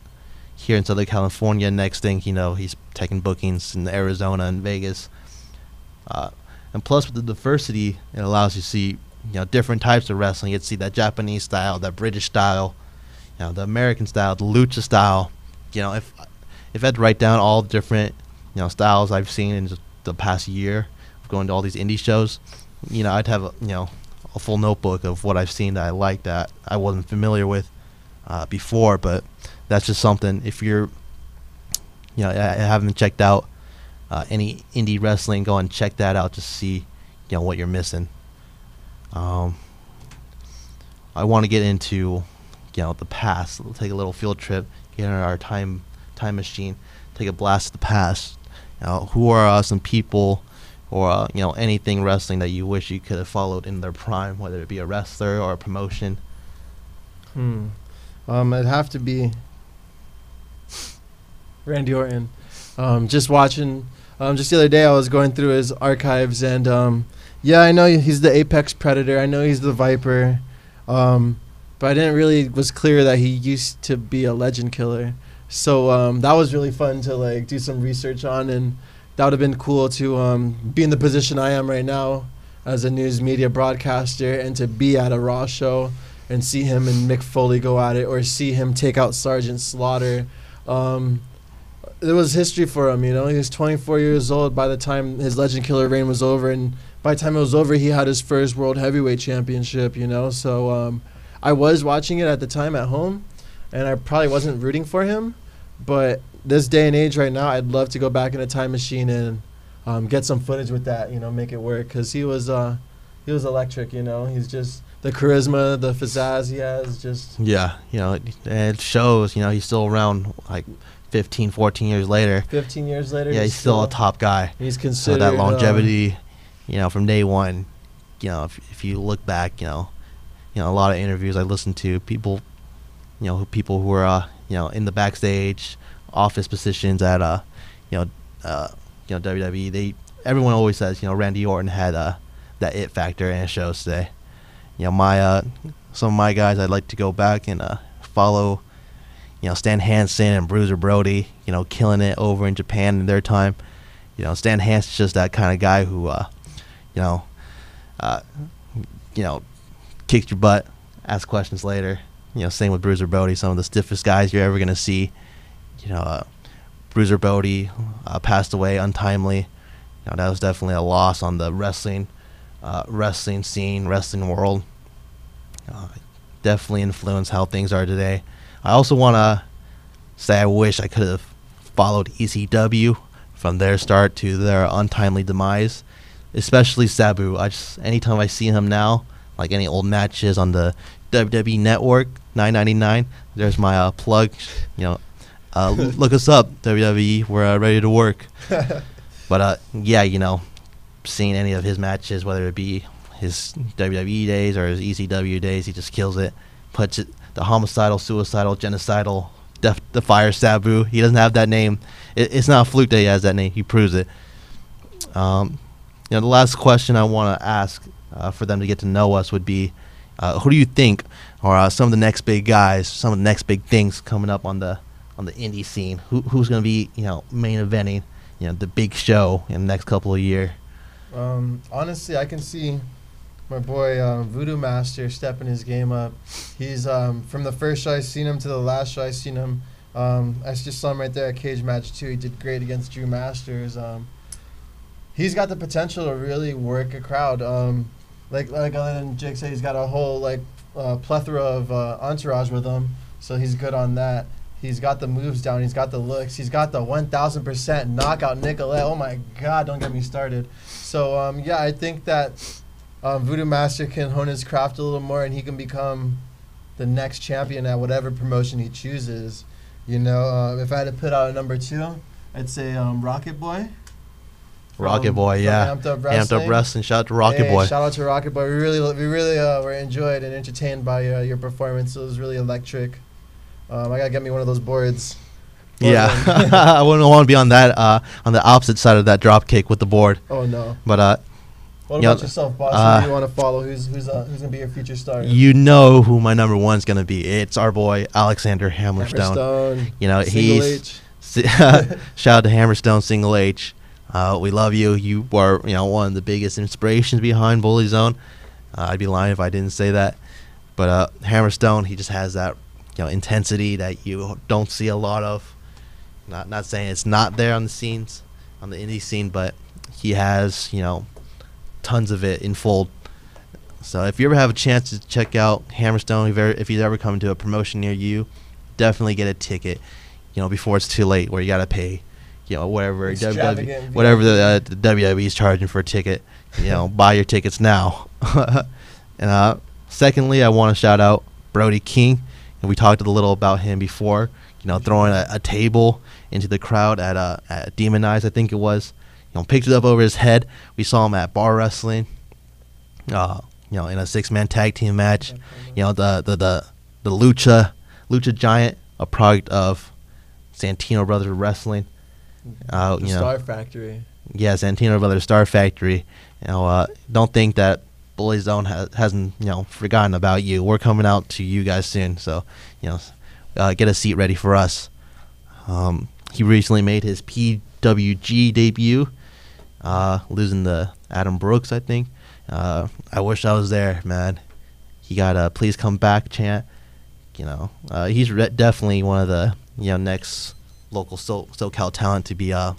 here in Southern California. Next thing he's taking bookings in Arizona and Vegas. And plus with the diversity, it allows you to see different types of wrestling. You get to see that Japanese style, that British style, the American style, the lucha style. If I had to write down all the different styles I've seen in just the past year of going to all these indie shows, I'd have a full notebook of what I've seen that I like that I wasn't familiar with before. But that's just something, if you're I haven't checked out any indie wrestling, go and check that out to see what you're missing. I want to get into the past. We'll take a little field trip, get in our time machine, take a blast of the past. Who are some people or anything wrestling that you wish you could have followed in their prime, whether it be a wrestler or a promotion? It'd have to be Randy Orton. Just watching, just the other day I was going through his archives, and yeah, I know he's the apex predator. I know he's the Viper, but I didn't really was clear that he used to be a legend killer. So that was really fun to like do some research on, and that would have been cool to be in the position I am right now as a news media broadcaster, and to be at a Raw show and see him and Mick Foley go at it, or see him take out Sergeant Slaughter. There was history for him, you know. He was 24 years old by the time his Legend Killer reign was over, and by the time it was over, he had his first World Heavyweight Championship, you know. So I was watching it at the time at home, and I probably wasn't rooting for him, but this day and age right now, I'd love to go back in a time machine and get some footage with that, you know, make it work, because he was electric, you know. He's just the charisma, the pizzazz he has, just... Yeah, you know, it shows, you know, he's still around, like, 15, 14 years later. 15 years later? Yeah, he's still a top guy. He's considered... So that longevity, you know, from day one, you know, if you look back, you know, a lot of interviews I listened to, people, you know, people who are, you know, in the backstage, office positions at, WWE, everyone always says, you know, Randy Orton had that it factor, and it shows today. You know, some of my guys, I'd like to go back and follow, you know, Stan Hansen and Bruiser Brody, you know, killing it over in Japan in their time. You know, Stan Hansen's just that kind of guy who, you know, kicks your butt, asks questions later. You know, same with Bruiser Brody, some of the stiffest guys you're ever going to see. You know, Bruiser Brody passed away untimely. You know, that was definitely a loss on the wrestling scene, wrestling world. Definitely influenced how things are today. I also want to say I wish I could have followed ECW from their start to their untimely demise, especially Sabu. Anytime I see him now, like any old matches on the WWE Network, $9.99, there's my plug. You know, look us up, WWE. We're ready to work. But yeah, you know, seeing any of his matches, whether it be his WWE days or his ECW days, he just kills it. Puts it, the homicidal, suicidal, genocidal, the fire Sabu. He doesn't have that name. It's not a fluke that he has that name. He proves it. You know, the last question I want to ask for them to get to know us would be, who do you think are some of the next big guys, some of the next big things coming up on the indie scene? Who's going to be, you know, main eventing, you know, the big show in the next couple of years? Honestly, I can see my boy Voodoo Master stepping his game up. He's from the first show I seen him to the last show I seen him. I just saw him right there at Cage Match 2. He did great against Drew Masters. He's got the potential to really work a crowd. Like other than Jake said, he's got a whole plethora of entourage with him, so he's good on that. He's got the moves down. He's got the looks. He's got the 1,000% knockout Nicolette. Oh, my God, don't get me started. So, yeah, I think that Voodoo Master can hone his craft a little more, and he can become the next champion at whatever promotion he chooses. You know, if I had to put out a number 2, I'd say Rocket Boy. Rocket Boy, yeah. Amped Up Wrestling. Shout out to Rocket Boy. Shout out to Rocket Boy. We really were enjoyed and entertained by your performance. It was really electric. I gotta get me one of those boards. Yeah, I wouldn't want to be on that on the opposite side of that drop kick with the board. Oh no. But what about yourself, boss? Who do you want to follow? Who's gonna be your future star? You know who my number 1's gonna be. It's our boy Alexander Hammerstone. You know, he's shout out to Hammerstone, Single H. We love you. You are, you know, one of the biggest inspirations behind BullyZone. I'd be lying if I didn't say that. But Hammerstone, he just has that, you know, intensity that you don't see a lot of. Not saying it's not there on the scenes, on the indie scene, but he has, you know, tons of it in full. So if you ever have a chance to check out Hammerstone, if he's ever coming to a promotion near you, definitely get a ticket, you know, before it's too late where you got to pay, you know, whatever the WWE is charging for a ticket. You know, buy your tickets now. And secondly, I want to shout out Brody King. And we talked a little about him before, you know, throwing a table into the crowd at Demon Eyes, I think it was. You know, picked it up over his head. We saw him at bar wrestling, you know, in a 6-man tag team match. You know, the the Lucha Giant, a product of Santino Brothers Wrestling. The Star Factory. Yeah, Santino Brothers Star Factory. Don't think that BullyZone hasn't forgotten about you. We're coming out to you guys soon, so get a seat ready for us. He recently made his PWG debut, losing to Adam Brooks, I think. I wish I was there, man. He got a "Please come back" chant. He's definitely one of the next local SoCal talent to be to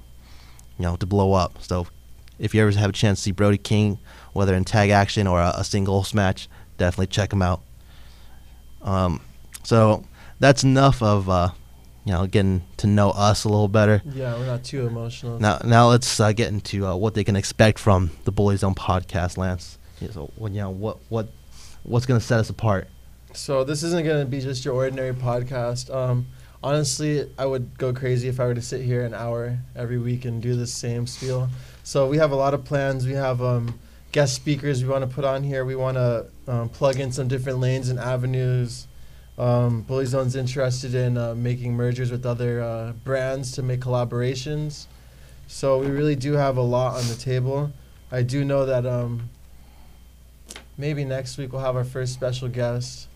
blow up. So if you ever have a chance to see Brody King, whether in tag action or a singles match, definitely check him out. So that's enough of getting to know us a little better. Yeah, we're not too emotional. Now let's get into what they can expect from the BullyZone podcast, Lance. So what's going to set us apart? So this isn't going to be just your ordinary podcast. Honestly, I would go crazy if I were to sit here an hour every week and do the same spiel. So we have a lot of plans. We have guest speakers we want to put on here. We want to plug in some different lanes and avenues. BullyZone's interested in making mergers with other brands to make collaborations. So we really do have a lot on the table. I do know that maybe next week we'll have our first special guest.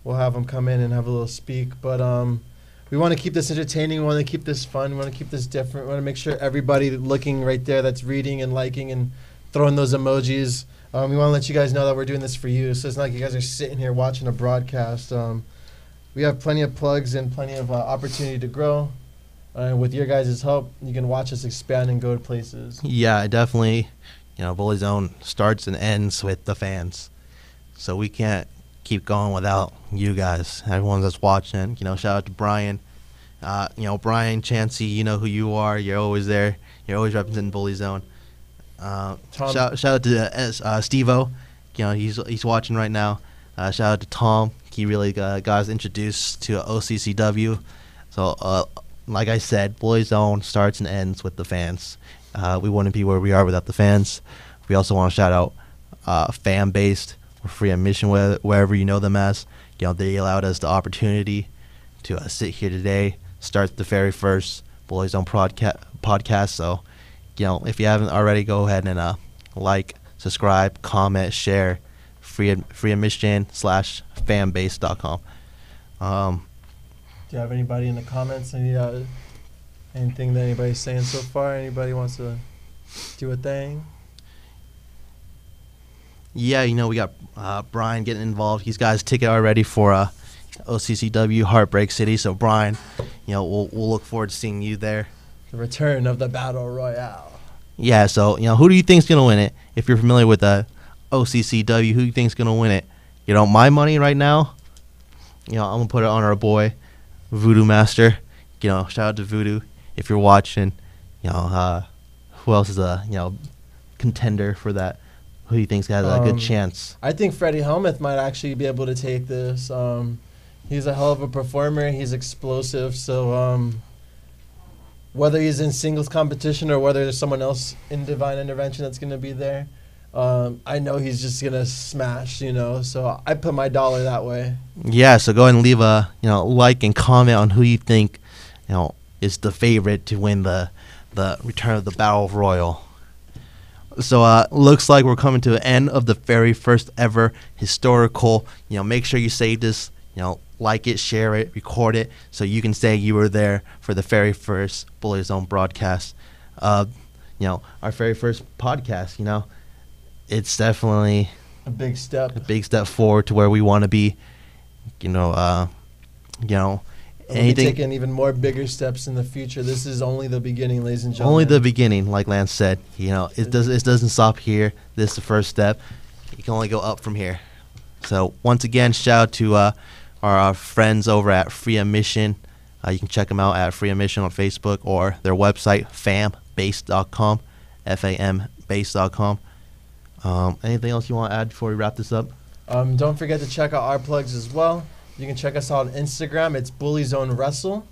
We'll have him come in and have a little speak. But we want to keep this entertaining. We want to keep this fun. We want to keep this different. We want to make sure everybody looking right there that's reading and liking and throwing those emojis. We want to let you guys know that we're doing this for you. So it's not like you guys are sitting here watching a broadcast. We have plenty of plugs and plenty of opportunity to grow. With your guys' help, you can watch us expand and go to places. Yeah, definitely. BullyZone starts and ends with the fans. So we can't keep going without you guys, everyone that's watching. Shout out to Brian. Brian, Chancey, you know who you are. You're always there. You're always representing BullyZone. Shout out to Steve-O. He's watching right now. Shout out to Tom. He really got us introduced to OCCW. So, like I said, BullyZone starts and ends with the fans. We wouldn't be where we are without the fans. We also want to shout out fan-based or free admission, wherever you know them as. They allowed us the opportunity to sit here today, start the very first BullyZone podcast. So, if you haven't already, go ahead and like, subscribe, comment, share. Free admission /fanbase.com. Do you have anybody in the comments? Anything that anybody's saying so far? Anybody wants to do a thing? Yeah, we got Brian getting involved. He's got his ticket already for OCCW Heartbreak City. So Brian, we'll look forward to seeing you there. The return of the Battle Royale. Yeah, so who do you think's gonna win it? If you're familiar with OCCW, who do you think's gonna win it? My money right now, I'm gonna put it on our boy Voodoo Master. Shout out to Voodoo if you're watching. Who else is a contender for that? Who do you think's got a good chance? I think Freddie Helmuth might actually be able to take this. He's a hell of a performer. He's explosive. So whether he's in singles competition or whether there's someone else in Divine Intervention that's going to be there, I know he's just going to smash, So I put my dollar that way. Yeah, so go ahead and leave a like and comment on who you think is the favorite to win the return of the Battle Royal. So looks like we're coming to the end of the very first ever historical. Make sure you save this. Like it, share it, record it, so you can say you were there for the very first BullyZone broadcast. Our very first podcast. It's definitely a big step. Forward to where we want to be. We'll be taking even more bigger steps in the future. This is only the beginning, ladies and gentlemen. Only the beginning, like Lance said. It doesn't stop here. This is the first step. You can only go up from here. So once again, shout out to our friends over at Free Admission. You can check them out at Free Admission on Facebook or their website, fambase.com, FAMbase.com. Anything else you want to add before we wrap this up? Don't forget to check out our plugs as well. You can check us out on Instagram. It's BullyZone Wrestle.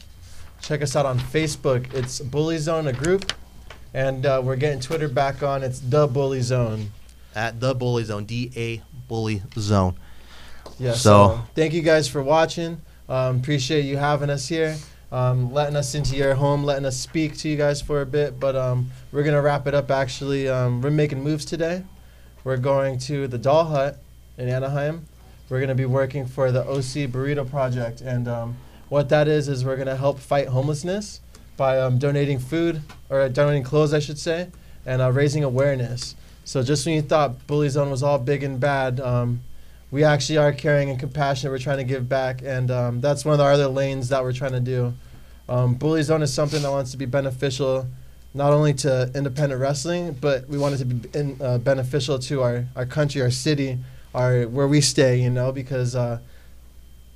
Check us out on Facebook. It's BullyZone, a group. And we're getting Twitter back on. It's The BullyZone. At The BullyZone, DA BullyZone. Yeah. So Thank you guys for watching. Appreciate you having us here, letting us into your home, letting us speak to you guys for a bit. But we're gonna wrap it up. Actually, we're making moves today. We're going to the Doll Hut in Anaheim. We're gonna be working for the OC Burrito Project, and what that is we're gonna help fight homelessness by donating food, or donating clothes, I should say, and raising awareness. So just when you thought BullyZone was all big and bad, we actually are caring and compassionate. We're trying to give back, and that's one of our other lanes that we're trying to do. BullyZone is something that wants to be beneficial not only to independent wrestling, but we want it to be beneficial to our country, our city, where we stay, you know, because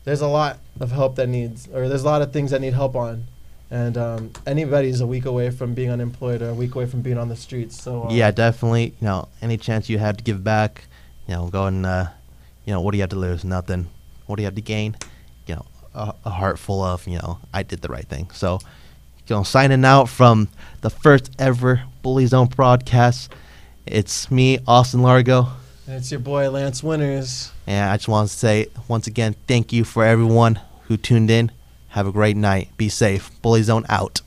there's a lot of help there's a lot of things that need help on. And anybody's a week away from being unemployed or a week away from being on the streets. So yeah, definitely. You know, any chance you have to give back, you know, go and you know, what do you have to lose? Nothing. What do you have to gain? You know, a heart full of, you know, I did the right thing. So, you know, signing out from the first ever BullyZone broadcast. It's me, Austin Largo. And it's your boy Lance Winters. And I just want to say once again, thank you for everyone who tuned in. Have a great night. Be safe. BullyZone out.